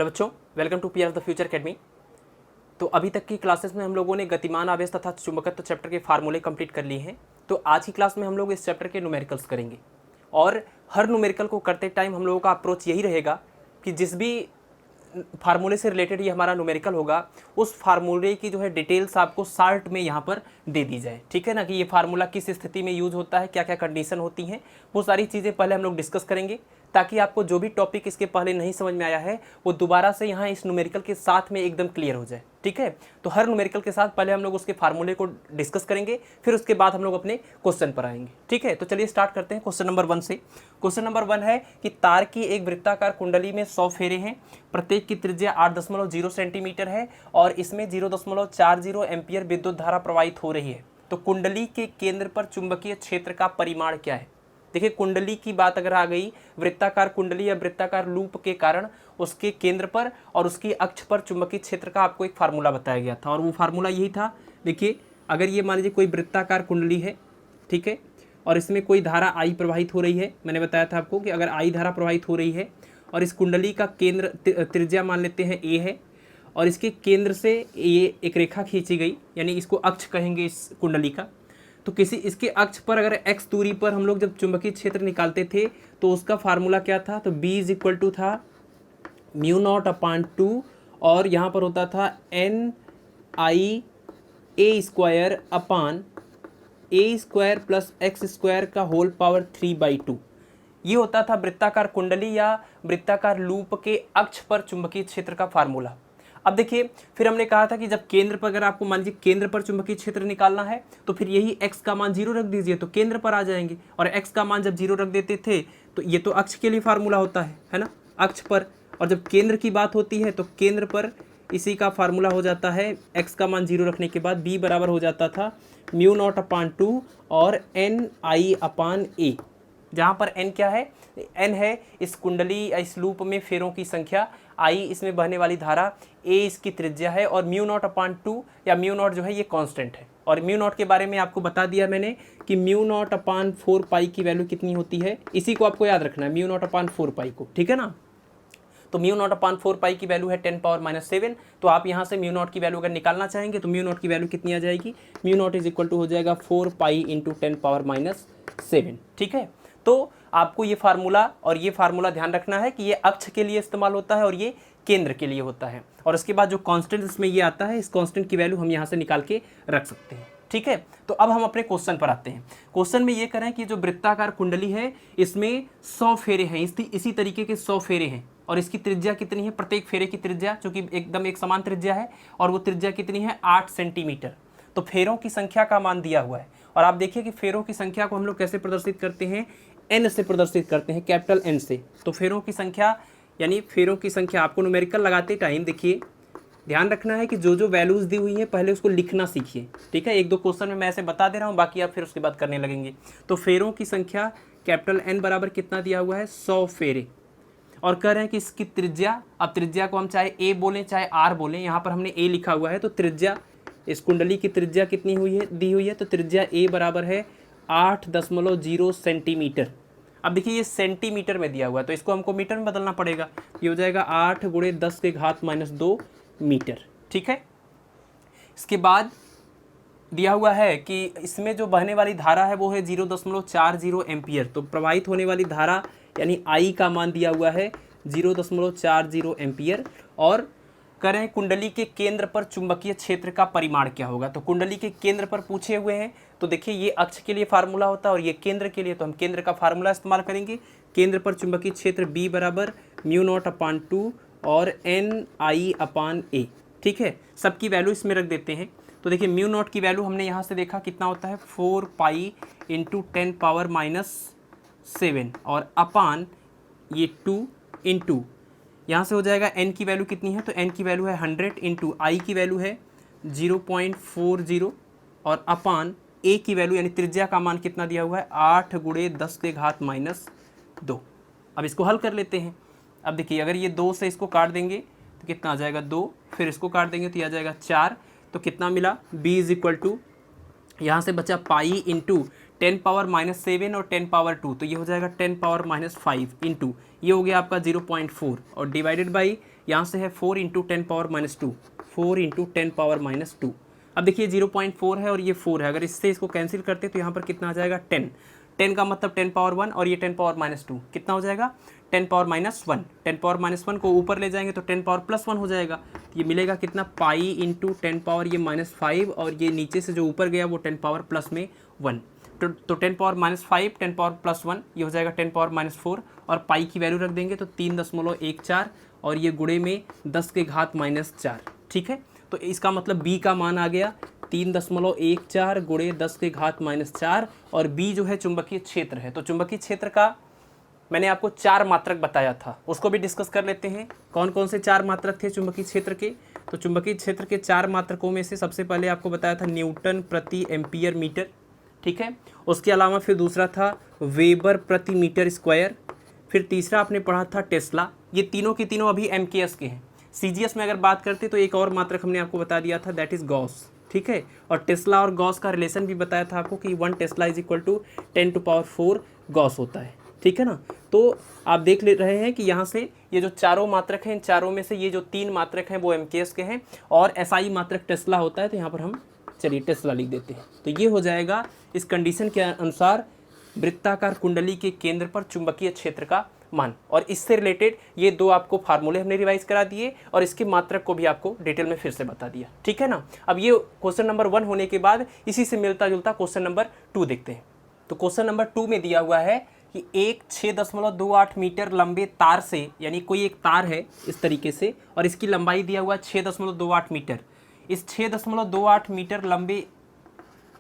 बच्चों, welcome to PR of the future academy. तो अभी तक की क्लासेस में हम लोगों ने गतिमान आवेश तथा चुंबकत्व चैप्टर के फार्मूले कंप्लीट कर लिए हैं। तो आज की क्लास में हम लोग इस चैप्टर के न्यूमेरिकल्स करेंगे और हर न्यूमेरिकल को करते टाइम हम लोगों का अप्रोच यही रहेगा कि जिस भी फार्मूले से रिलेटेड ये हमारा न्यूमेरिकल होगा उस फार्मूले की जो है डिटेल्स आपको शार्ट में यहाँ पर दे दी जाए। ठीक है ना, कि ये फार्मूला किस स्थिति में यूज होता है, क्या क्या कंडीशन होती हैं, वो सारी चीज़ें पहले हम लोग डिस्कस करेंगे ताकि आपको जो भी टॉपिक इसके पहले नहीं समझ में आया है वो दोबारा से यहाँ इस न्यूमेरिकल के साथ में एकदम क्लियर हो जाए। ठीक है, तो हर न्यूमेरिकल के साथ पहले हम लोग उसके फार्मूले को डिस्कस करेंगे, फिर उसके बाद हम लोग अपने क्वेश्चन पर आएंगे। ठीक है, तो चलिए स्टार्ट करते हैं क्वेश्चन नंबर 1 से। क्वेश्चन नंबर 1 है कि तार की एक वृत्ताकार कुंडली में 100 फेरे हैं, प्रत्येक की त्रिज्या 8.0 सेंटीमीटर है और इसमें 0.40 एम्पियर विद्युत धारा प्रवाहित हो रही है। तो कुंडली के केंद्र पर चुंबकीय क्षेत्र का परिमाण क्या है। देखिए, कुंडली की बात अगर आ गई, वृत्ताकार कुंडली या वृत्ताकार लूप के कारण उसके केंद्र पर और उसकी अक्ष पर चुंबकीय क्षेत्र का आपको एक फार्मूला बताया गया था और वो फार्मूला यही था। देखिए, अगर ये मान लीजिए कोई वृत्ताकार कुंडली है, ठीक है, और इसमें कोई धारा आई प्रवाहित हो रही है। मैंने बताया था आपको कि अगर आई धारा प्रवाहित हो रही है और इस कुंडली का केंद्र त्रिज्या मान लेते हैं ए है और इसके केंद्र से ये एक रेखा खींची गई, यानी इसको अक्ष कहेंगे इस कुंडली का। तो किसी इसके अक्ष पर अगर x दूरी पर हम लोग जब चुंबकीय क्षेत्र निकालते थे तो उसका फार्मूला क्या था, तो B इज इक्वल टू था μ0/2 और यहाँ पर होता था NIA² प्लस x² का होल पावर 3/2। ये होता था वृत्ताकार कुंडली या वृत्ताकार लूप के अक्ष पर चुंबकीय क्षेत्र का फार्मूला। अब देखिए, फिर हमने कहा था कि जब केंद्र पर अगर आपको मान लीजिए केंद्र पर चुंबकीय क्षेत्र निकालना है तो फिर यही x का मान 0 रख दीजिए तो केंद्र पर आ जाएंगे, और x का मान जब 0 रख देते थे तो ये तो अक्ष के लिए फार्मूला होता है ना, अक्ष पर। और जब केंद्र की बात होती है तो केंद्र पर इसी का फार्मूला हो जाता है, x का मान 0 रखने के बाद b बराबर हो जाता था μ0/2 और NI/A, जहाँ पर n क्या है, n है इस कुंडली या इस लूप में फेरों की संख्या, I इसमें बहने वाली धारा, A इसकी त्रिज्या है और μ0/2 या μ0 जो है ये कांस्टेंट है। और μ0 के बारे में आपको बता दिया मैंने कि μ0/4 पाई की वैल्यू कितनी होती है, इसी को आपको याद रखना है, μ0/4 पाई को। ठीक है ना, तो μ0/4 पाई की वैल्यू है 10⁻⁷। तो आप यहाँ से μ0 की वैल्यू अगर निकालना चाहेंगे तो μ0 की वैल्यू कितनी आ जाएगी, μ0 इज इक्वल टू हो जाएगा 4 पाई इंटू 10⁻⁷। ठीक है, तो आपको ये फार्मूला और ये फार्मूला ध्यान रखना है कि ये अक्ष के लिए इस्तेमाल होता है और ये केंद्र के लिए होता है। और उसके बाद जो कांस्टेंट इसमें ये आता है, इस कांस्टेंट की वैल्यू हम यहाँ से निकाल के रख सकते हैं। ठीक है, तो अब हम अपने क्वेश्चन पर आते हैं। क्वेश्चन में ये करें कि जो वृत्ताकार कुंडली है इसमें 100 फेरे हैं, इसी तरीके के 100 फेरे हैं और इसकी त्रिज्या कितनी है, प्रत्येक फेरे की त्रिज्या जो कि एकदम एक समान त्रिज्या है और वो त्रिज्या कितनी है, 8 सेंटीमीटर। तो फेरों की संख्या का मान दिया हुआ है और आप देखिए कि फेरों की संख्या को हम लोग कैसे प्रदर्शित करते हैं, n से प्रदर्शित करते हैं, कैपिटल N से। तो फेरों की संख्या यानी फेरों की संख्या आपको न्यूमेरिकल लगाते टाइम देखिए ध्यान रखना है कि जो जो वैल्यूज़ दी हुई है पहले उसको लिखना सीखिए। ठीक है, एक दो क्वेश्चन में मैं ऐसे बता दे रहा हूँ, बाकी आप फिर उसके बाद करने लगेंगे। तो फेरों की संख्या कैपिटल N बराबर कितना दिया हुआ है, 100 फेरे, और कह रहे हैं कि इसकी त्रिज्या, अब त्रिज्या को हम चाहे A बोलें चाहे R बोलें, यहाँ पर हमने A लिखा हुआ है, तो त्रिज्या इस कुंडली की त्रिज्या कितनी हुई है, दी हुई है, तो त्रिज्या A बराबर है 8.0 सेंटीमीटर। अब देखिए ये सेंटीमीटर में दिया हुआ है तो इसको हमको मीटर में बदलना पड़ेगा, ये हो जाएगा 8 × 10⁻² मीटर। ठीक है, इसके बाद दिया हुआ है कि इसमें जो बहने वाली धारा है वो है 0.40 एम्पियर। तो प्रवाहित होने वाली धारा यानी I का मान दिया हुआ है 0.40 एम्पियर और करें कुंडली के केंद्र पर चुंबकीय क्षेत्र का परिमाण क्या होगा। तो कुंडली के केंद्र पर पूछे हुए हैं, तो देखिए ये अक्ष के लिए फार्मूला होता है और ये केंद्र के लिए, तो हम केंद्र का फार्मूला इस्तेमाल करेंगे। केंद्र पर चुंबकीय क्षेत्र B बराबर μ0/2 और NI/A। ठीक है, सबकी वैल्यू इसमें रख देते हैं। तो देखिए μ0 की वैल्यू हमने यहाँ से देखा कितना होता है, 4 पाई इंटू 10⁻⁷ और अपान ये 2 इंटू यहाँ से हो जाएगा n की वैल्यू कितनी है, तो n की वैल्यू है 100 इंटू I की वैल्यू है 0.40 और अपान A की वैल्यू यानी त्रिज्या का मान कितना दिया हुआ है, 8 × 10⁻²। अब इसको हल कर लेते हैं। अब देखिए अगर ये 2 से इसको काट देंगे तो कितना आ जाएगा, 2, फिर इसको काट देंगे तो यह आ जाएगा 4, तो कितना मिला, B इज इक्वल टू यहाँ से बचा पाई इंटू 10⁻⁷ और 10⁻², तो ये हो जाएगा 10⁻⁵ इंटू ये हो गया आपका 0.4 और डिवाइडेड बाई यहाँ से है 4 into 10 power minus 2, 4 into 10 power minus 2। अब देखिए 0.4 है और ये 4 है, अगर इससे इसको कैंसिल करते तो यहाँ पर कितना आ जाएगा 10, 10 का मतलब 10 पावर 1 और ये 10 पावर माइनस 2 कितना हो जाएगा 10 पावर माइनस 1। 10 पावर माइनस 1 को ऊपर ले जाएंगे तो 10 पावर प्लस 1 हो जाएगा। ये मिलेगा कितना पाई इंटू 10 पावर ये माइनस 5 और ये नीचे से जो ऊपर गया वो 10 पावर प्लस में 1। तो 10 पावर माइनस 5, 10 पावर प्लस 1 ये हो जाएगा 10 पावर माइनस 4 और पाई की वैल्यू रख देंगे तो 3.14 और ये गुणे में 10 के घात माइनस 4। ठीक है, तो इसका मतलब b का मान आ गया 3.14 गुणे 10 के घात माइनस 4 और b जो है चुंबकीय क्षेत्र है। तो चुंबकीय क्षेत्र का मैंने आपको 4 मात्रक बताया था, उसको भी डिस्कस कर लेते हैं। कौन कौन से 4 मात्रक थे चुंबकीय क्षेत्र के? तो चुंबकीय क्षेत्र के 4 मात्रकों में से सबसे पहले आपको बताया था न्यूटन प्रति एम्पियर मीटर। ठीक है, उसके अलावा फिर दूसरा था वेबर प्रति मीटर स्क्वायर, फिर तीसरा आपने पढ़ा था टेस्ला। ये तीनों के तीनों अभी एमकेएस के हैं। सीजीएस में अगर बात करते तो एक और मात्रक हमने आपको बता दिया था, दैट इज गॉस। ठीक है, और टेस्ला और गॉस का रिलेशन भी बताया था आपको कि 1 tesla is equal to 10⁴ gauss होता है। ठीक है ना, तो आप देख ले रहे हैं कि यहाँ से ये जो चारों मात्रक हैं, इन चारों में से ये जो 3 मात्रक हैं वो एमकेएस के हैं और एसआई मात्रक टेस्ला होता है। तो यहाँ पर हम चलिए टेस्ला लिख देते हैं। तो ये हो जाएगा इस कंडीशन के अनुसार वृत्ताकार कुंडली के केंद्र पर चुंबकीय क्षेत्र का मान। और इससे रिलेटेड ये 2 आपको फार्मूले हमने रिवाइज करा दिए और इसके मात्रक को भी आपको डिटेल में फिर से बता दिया। ठीक है ना, अब ये क्वेश्चन नंबर 1 होने के बाद इसी से मिलता जुलता क्वेश्चन नंबर 2 देखते हैं। तो क्वेश्चन नंबर 2 में दिया हुआ है कि एक 6.28 मीटर लंबे तार से, यानी कोई एक तार है इस तरीके से और इसकी लंबाई दिया हुआ 6.28 मीटर। इस 6.28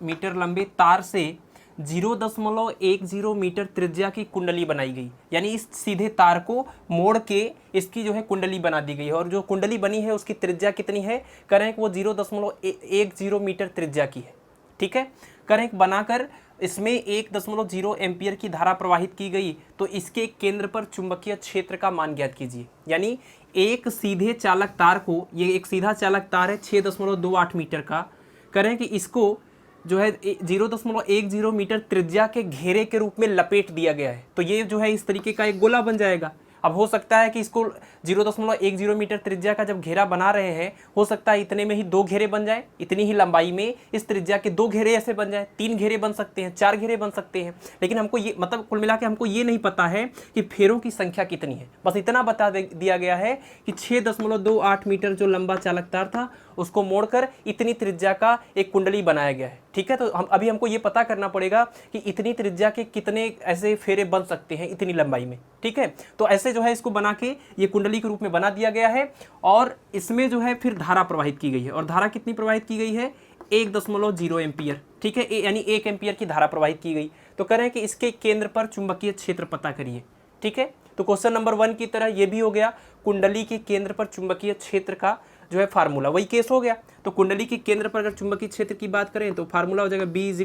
मीटर लंबे तार से 0.10 मीटर त्रिज्या की कुंडली बनाई गई, यानी इस सीधे तार को मोड़ के इसकी जो है कुंडली बना दी गई है। और जो कुंडली बनी है उसकी त्रिज्या कितनी है? करें कि वो 0.10 मीटर त्रिज्या की है। ठीक है, करें बनाकर इसमें 1.0 एम्पियर की धारा प्रवाहित की गई तो इसके केंद्र पर चुंबकीय क्षेत्र का मान ज्ञात कीजिए। यानी एक सीधे चालक तार को, ये एक सीधा चालक तार है 6.28 मीटर का, करें कि इसको जो है 0.10 मीटर त्रिज्या के घेरे के रूप में लपेट दिया गया है। तो ये जो है इस तरीके का एक गोला बन जाएगा। अब हो सकता है कि इसको 0.10 मीटर त्रिज्या का जब घेरा बना रहे हैं, हो सकता है इतने में ही 2 घेरे बन जाए, इतनी ही लंबाई में इस त्रिज्या के 2 घेरे ऐसे बन जाए, 3 घेरे बन सकते हैं, 4 घेरे बन सकते हैं। लेकिन हमको ये मतलब कुल मिला के हमको ये नहीं पता है कि फेरों की संख्या कितनी है। बस इतना बता दिया गया है कि 6.28 मीटर जो लंबा चालक तार था उसको मोड़कर इतनी त्रिज्या का एक कुंडली बनाया गया है। ठीक है, तो अभी हमको ये पता करना पड़ेगा कि इतनी त्रिज्या के कितने ऐसे फेरे बन सकते हैं इतनी लंबाई में। ठीक है, तो ऐसे जो है इसको बना के ये कुंडली के रूप में बना दिया गया है और इसमें जो है फिर धारा प्रवाहित की गई है। और धारा कितनी प्रवाहित की गई है? 1.0 एम्पियर। ठीक है, यानी 1 एम्पियर की धारा प्रवाहित की गई। तो करें कि इसके केंद्र पर चुंबकीय क्षेत्र पता करिए। ठीक है, तो क्वेश्चन नंबर 1 की तरह ये भी हो गया, कुंडली के केंद्र पर चुंबकीय क्षेत्र का जो है फार्मूला वही केस हो गया। तो कुंडली के केंद्र पर अगर चुंबकीय क्षेत्र की बात करें तो फार्मूला हो जाएगा B =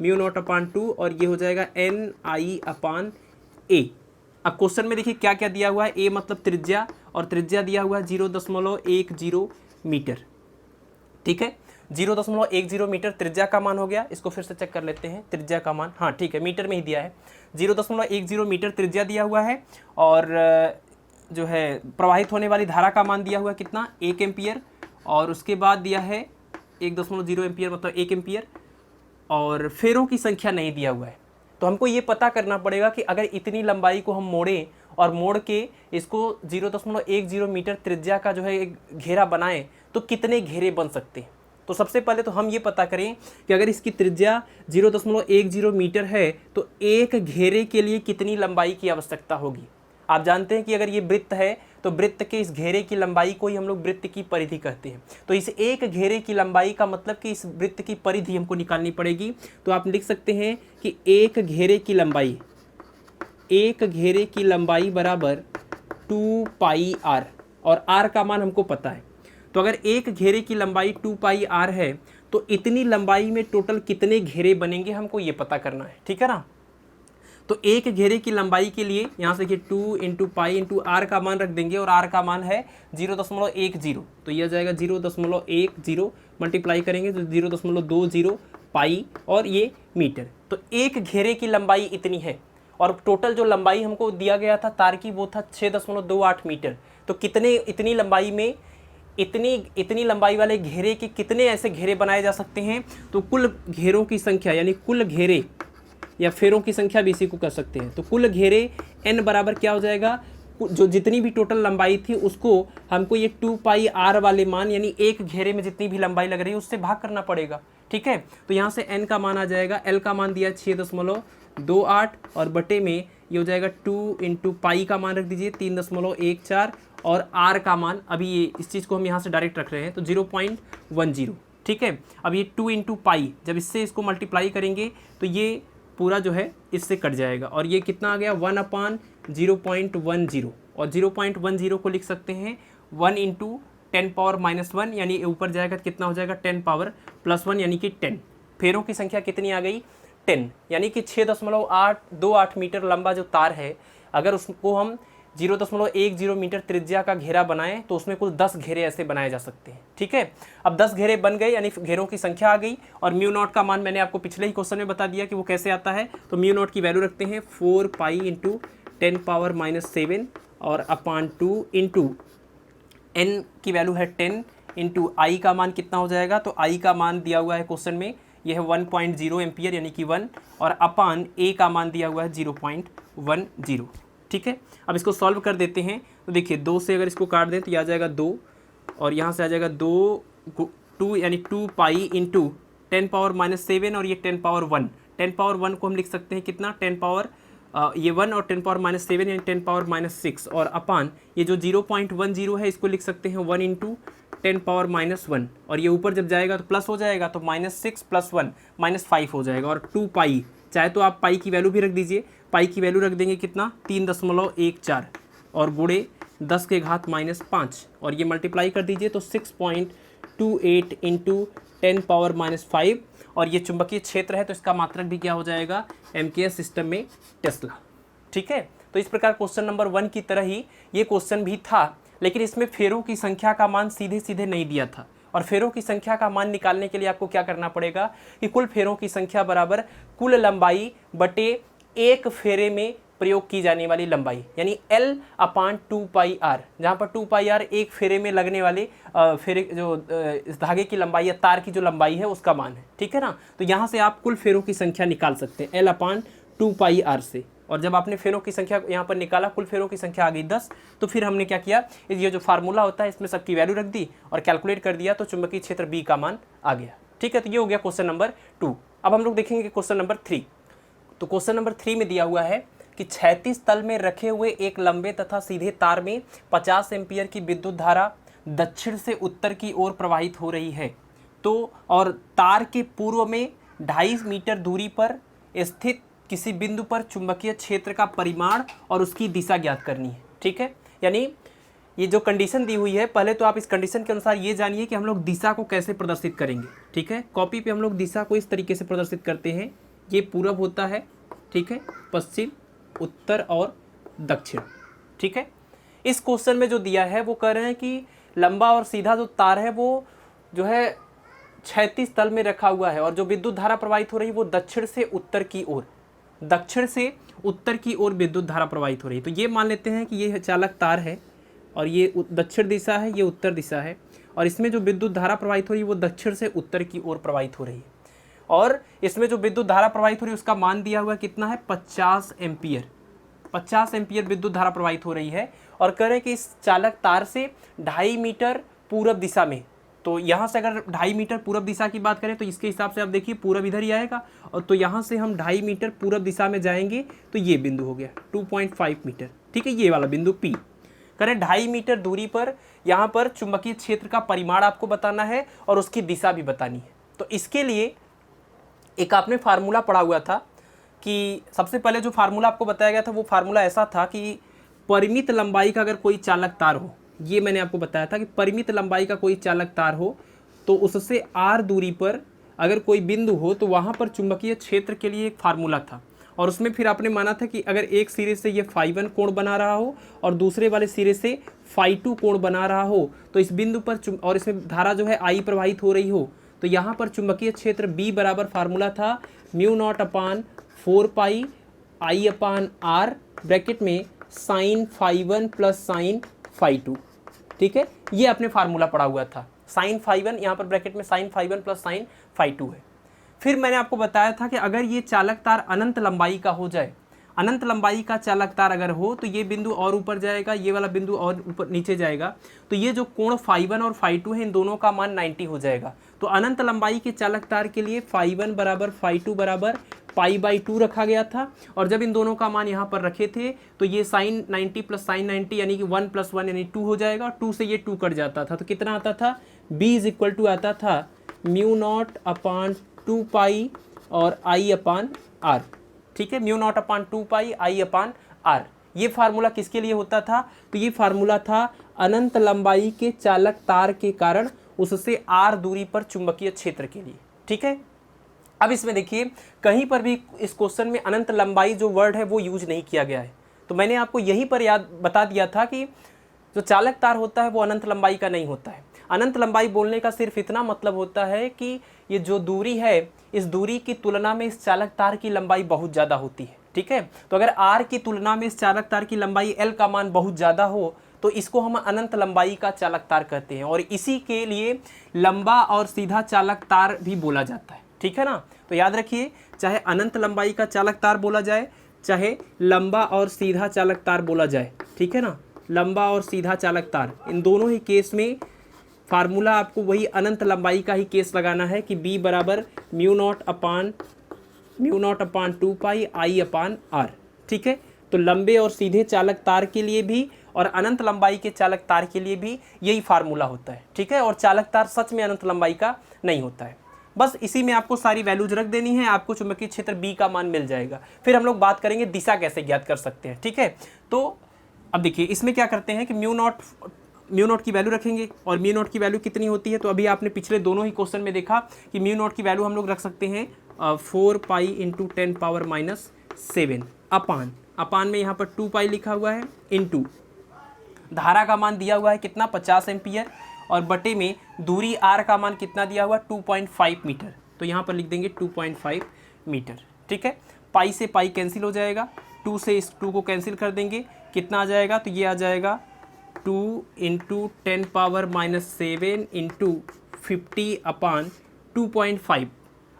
μ0/2 और ये हो जाएगा NI/A। अब क्वेश्चन में देखिए क्या क्या दिया हुआ है। A मतलब त्रिज्या और त्रिज्या दिया हुआ है 0.10 मीटर। ठीक है, 0.10 मीटर त्रिज्या का मान हो गया। इसको फिर से चेक कर लेते हैं त्रिज्या का मान। हाँ ठीक है, मीटर में ही दिया है। 0.10 मीटर त्रिज्या दिया हुआ है और जो है प्रवाहित होने वाली धारा का मान दिया हुआ है कितना? 1 एम्पियर। और उसके बाद दिया है 1.0 एम्पियर मतलब 1 एम्पियर और फेरों की संख्या नहीं दिया हुआ है। तो हमको ये पता करना पड़ेगा कि अगर इतनी लंबाई को हम मोड़ें और मोड़ के इसको 0.10 मीटर त्रिज्या का जो है एक घेरा बनाएं तो कितने घेरे बन सकते हैं। तो सबसे पहले तो हम ये पता करें कि अगर इसकी त्रिज्या 0.10 मीटर है तो एक घेरे के लिए कितनी लंबाई की आवश्यकता होगी। आप जानते हैं कि अगर ये वृत्त है तो वृत्त के इस घेरे की लंबाई को ही हम लोग वृत्त की परिधि कहते हैं। तो इस एक घेरे की लंबाई का मतलब कि इस वृत्त की परिधि हमको निकालनी पड़ेगी। तो आप लिख सकते हैं कि एक घेरे की लंबाई बराबर 2πr और r का मान हमको पता है। तो अगर एक घेरे की लंबाई 2πr है तो इतनी लंबाई में टोटल कितने घेरे बनेंगे हमको ये पता करना है। ठीक है ना, तो एक घेरे की लंबाई के लिए यहाँ से देखिए 2 × पाई × r का मान रख देंगे और r का मान है 0.10। तो यह जाएगा 0.10 मल्टीप्लाई करेंगे तो 0.20 पाई और ये मीटर। तो एक घेरे की लंबाई इतनी है और टोटल जो लंबाई हमको दिया गया था तार की वो था 6.28 मीटर। तो कितने इतनी लंबाई में इतनी लंबाई वाले घेरे के कितने ऐसे घेरे बनाए जा सकते हैं? तो कुल घेरों की संख्या यानी कुल घेरे या फेरों की संख्या भी इसी को कर सकते हैं। तो कुल घेरे n बराबर क्या हो जाएगा, जो जितनी भी टोटल लंबाई थी उसको हमको ये 2 पाई r वाले मान यानी एक घेरे में जितनी भी लंबाई लग रही है उससे भाग करना पड़ेगा। ठीक है, तो यहाँ से n का मान आ जाएगा, l का मान दिया 6.28 और बटे में ये हो जाएगा 2 इंटू पाई का मान रख दीजिए 3.14 और r का मान अभी ये इस चीज़ को हम यहाँ से डायरेक्ट रख रहे हैं तो 0.10। ठीक है, अब ये 2 इंटू पाई जब इससे इसको मल्टीप्लाई करेंगे तो ये पूरा जो है इससे कट जाएगा और ये कितना आ गया 1/0.10 और 0.10 को लिख सकते हैं 1 इंटू 10⁻⁻1 यानी ऊपर जाएगा तो कितना हो जाएगा 10⁻+1 यानी कि 10। फेरों की संख्या कितनी आ गई 10 यानी कि 6.828 मीटर लंबा जो तार है अगर उसको हम 0.10 मीटर त्रिज्या का घेरा बनाएं तो उसमें कुल 10 घेरे ऐसे बनाए जा सकते हैं। ठीक है, अब 10 घेरे बन गए यानी घेरों की संख्या आ गई और म्यू नॉट का मान मैंने आपको पिछले ही क्वेश्चन में बता दिया कि वो कैसे आता है। तो म्यू नॉट की वैल्यू रखते हैं 4 पाई इंटू 10⁻⁻7 और अपान 2 इंटू एन की वैल्यू है 10 इंटू आई का मान कितना हो जाएगा, तो आई का मान दिया हुआ है क्वेश्चन में ये है 1.0 एम्पियर यानी कि 1 और अपान ए का मान दिया हुआ है 0.10। ठीक है, अब इसको सॉल्व कर देते हैं तो देखिए 2 से अगर इसको काट दें तो ये आ जाएगा 2 और यहाँ से आ जाएगा 2 यानी 2 पाई इंटू 10⁻⁻7 और ये 10⁻1 10⁻1 को हम लिख सकते हैं कितना 10 ये 1 और 10⁻⁻7 यानी 10⁻⁻6 और अपान ये जो 0.10 है इसको लिख सकते हैं 1 इंटू 10⁻⁻1 और ये ऊपर जब जाएगा तो प्लस हो जाएगा तो -6 + 1 -5 हो जाएगा और 2 पाई चाहे तो आप पाई की वैल्यू भी रख दीजिए, पाई की वैल्यू रख देंगे कितना 3.14 और गुणे 10 के घात -5 और ये मल्टीप्लाई कर दीजिए तो 6.28 इंटू 10⁻⁻5 और ये चुंबकीय क्षेत्र है तो इसका मात्रक भी क्या हो जाएगा एमकेएस सिस्टम में टेस्ला। ठीक है, तो इस प्रकार क्वेश्चन नंबर 1 की तरह ही ये क्वेश्चन भी था लेकिन इसमें फेरों की संख्या का मान सीधे सीधे नहीं दिया था और फेरों की संख्या का मान निकालने के लिए आपको क्या करना पड़ेगा कि कुल फेरों की संख्या बराबर कुल लंबाई बटे एक फेरे में प्रयोग की जाने वाली लंबाई यानी L/2 पाई r, जहाँ पर 2 पाई r एक फेरे में लगने वाले फेरे जो इस धागे की लंबाई या तार की जो लंबाई है उसका मान है। ठीक है ना, तो यहाँ से आप कुल फेरों की संख्या निकाल सकते हैं L/2 पाई r से और जब आपने फेरों की संख्या यहाँ पर निकाला कुल फेरों की संख्या आ गई 10 तो फिर हमने क्या किया ये जो फार्मूला होता है इसमें सबकी वैल्यू रख दी और कैलकुलेट कर दिया तो चुंबकीय क्षेत्र B का मान आ गया। ठीक है, तो ये हो गया क्वेश्चन नंबर 2। अब हम लोग देखेंगे क्वेश्चन नंबर 3। तो क्वेश्चन नंबर 3 में दिया हुआ है कि क्षैतिज तल में रखे हुए एक लंबे तथा सीधे तार में 50 एम्पीयर की विद्युत धारा दक्षिण से उत्तर की ओर प्रवाहित हो रही है तो और तार के पूर्व में 2.5 मीटर दूरी पर स्थित किसी बिंदु पर चुंबकीय क्षेत्र का परिमाण और उसकी दिशा ज्ञात करनी है। ठीक है, यानी ये जो कंडीशन दी हुई है पहले तो आप इस कंडीशन के अनुसार ये जानिए कि हम लोग दिशा को कैसे प्रदर्शित करेंगे। ठीक है, कॉपी पे हम लोग दिशा को इस तरीके से प्रदर्शित करते हैं, ये पूरब होता है, ठीक है, पश्चिम, उत्तर और दक्षिण। ठीक है, इस क्वेश्चन में जो दिया है वो कह रहे हैं कि लंबा और सीधा जो तार है वो जो है क्षैतिज तल में रखा हुआ है और जो विद्युत धारा प्रवाहित हो रही है वो दक्षिण से उत्तर की ओर विद्युत धारा प्रवाहित हो रही है। तो ये मान लेते हैं कि ये चालक तार है और ये दक्षिण दिशा है, ये उत्तर दिशा है और इसमें जो विद्युत धारा प्रवाहित हो रही है वो दक्षिण से उत्तर की ओर प्रवाहित हो रही है और इसमें जो विद्युत धारा प्रवाहित हो रही है उसका मान दिया हुआ कितना है 50 एम्पियर। 50 एम्पियर विद्युत धारा प्रवाहित हो रही है और कह रहे हैं कि इस चालक तार से 2.5 मीटर पूरब दिशा में, तो यहाँ से अगर 2.5 मीटर पूरब दिशा की बात करें तो इसके हिसाब से आप देखिए पूरब इधर ही आएगा और तो यहाँ से हम 2.5 मीटर पूरब दिशा में जाएंगे तो ये बिंदु हो गया 2.5 मीटर। ठीक है, ये वाला बिंदु P। करें 2.5 मीटर दूरी पर यहाँ पर चुंबकीय क्षेत्र का परिमाण आपको बताना है और उसकी दिशा भी बतानी है। तो इसके लिए एक आपने फार्मूला पढ़ा हुआ था कि सबसे पहले जो फार्मूला आपको बताया गया था वो फार्मूला ऐसा था कि परिमित लंबाई का अगर कोई चालक तार हो, ये मैंने आपको बताया था कि परिमित लंबाई का कोई चालक तार हो तो उससे r दूरी पर अगर कोई बिंदु हो तो वहाँ पर चुंबकीय क्षेत्र के लिए एक फार्मूला था और उसमें फिर आपने माना था कि अगर एक सिरे से ये φ1 कोण बना रहा हो और दूसरे वाले सिरे से φ2 कोण बना रहा हो तो इस बिंदु पर और इसमें धारा जो है I प्रवाहित हो रही हो तो यहाँ पर चुंबकीय क्षेत्र B बराबर फार्मूला था μ0/4 पाई I/r ब्रैकेट में sin φ1 प्लस sin φ2। ठीक है, ये आपने फार्मूला पढ़ा हुआ था, साइन φ1 यहाँ पर ब्रैकेट में साइन φ1 प्लस साइन φ2 है। फिर मैंने आपको बताया था कि अगर ये चालक तार अनंत लंबाई का हो जाए, अनंत लंबाई का चालक तार अगर हो तो ये बिंदु और ऊपर जाएगा, ये वाला बिंदु और ऊपर नीचे जाएगा, तो ये जो कोण φ1 और φ2 है इन दोनों का मान 90 हो जाएगा। तो अनंत लंबाई के चालक तार के लिए φ1 बराबर φ2 बराबर π/2 रखा गया था, और जब इन दोनों का मान यहाँ पर रखे थे तो ये साइन 90 प्लस साइन 90 यानी कि 1 + 1 यानी 2 हो जाएगा, और 2 से ये 2 कट जाता था, तो कितना आता था, b = आता था μ0/2π और I/r। ठीक है, μ0/2π I/r। ये फार्मूला किसके लिए होता था, तो ये फार्मूला था अनंत लंबाई के चालक तार के कारण उससे r दूरी पर चुंबकीय क्षेत्र के लिए। ठीक है, अब इसमें देखिए कहीं पर भी इस क्वेश्चन में अनंत लंबाई जो वर्ड है वो यूज नहीं किया गया है, तो मैंने आपको यहीं पर याद बता दिया था कि जो चालक तार होता है वो अनंत लंबाई का नहीं होता है। अनंत लंबाई बोलने का सिर्फ इतना मतलब होता है कि ये जो दूरी है इस दूरी की तुलना में इस चालक तार की लंबाई बहुत ज़्यादा होती है। ठीक है, तो अगर r की तुलना में इस चालक तार की लंबाई l का मान बहुत ज़्यादा हो तो इसको हम अनंत लंबाई का चालक तार कहते हैं, और इसी के लिए लंबा और सीधा चालक तार भी बोला जाता है। ठीक है ना, तो याद रखिए चाहे अनंत लंबाई का चालक तार बोला जाए चाहे लंबा और सीधा चालक तार बोला जाए, ठीक है ना, लंबा और सीधा चालक तार, इन दोनों ही केस में फार्मूला आपको वही अनंत लंबाई का ही केस लगाना है कि b बराबर μ0/2π I/r। ठीक है, तो लंबे और सीधे चालक तार के लिए भी और अनंत लंबाई के चालक तार के लिए भी यही फार्मूला होता है। ठीक है, और चालक तार सच में अनंत लंबाई का नहीं होता है। बस इसी में आपको सारी वैल्यूज रख देनी है, आपको चुंबकीय क्षेत्र B का मान मिल जाएगा। फिर हम लोग बात करेंगे दिशा कैसे ज्ञात कर सकते हैं। ठीक है, तो अब देखिए इसमें क्या करते हैं कि म्यू नॉट की वैल्यू रखेंगे, और म्यू नॉट की वैल्यू कितनी होती है, तो अभी आपने पिछले दोनों ही क्वेश्चन में देखा कि म्यू नॉट की वैल्यू हम लोग रख सकते हैं 4π × 10⁻⁷ अपान में यहाँ पर 2π लिखा हुआ है, इंटू धारा का मान दिया हुआ है कितना 50 एम्पियर, और बटे में दूरी r का मान कितना दिया हुआ 2.5 मीटर, तो यहाँ पर लिख देंगे 2.5 मीटर। ठीक है, पाई से पाई कैंसिल हो जाएगा, 2 से इस 2 को कैंसिल कर देंगे, कितना आ जाएगा, तो ये आ जाएगा 2 × 10⁻⁷ इंटू 50/2.5।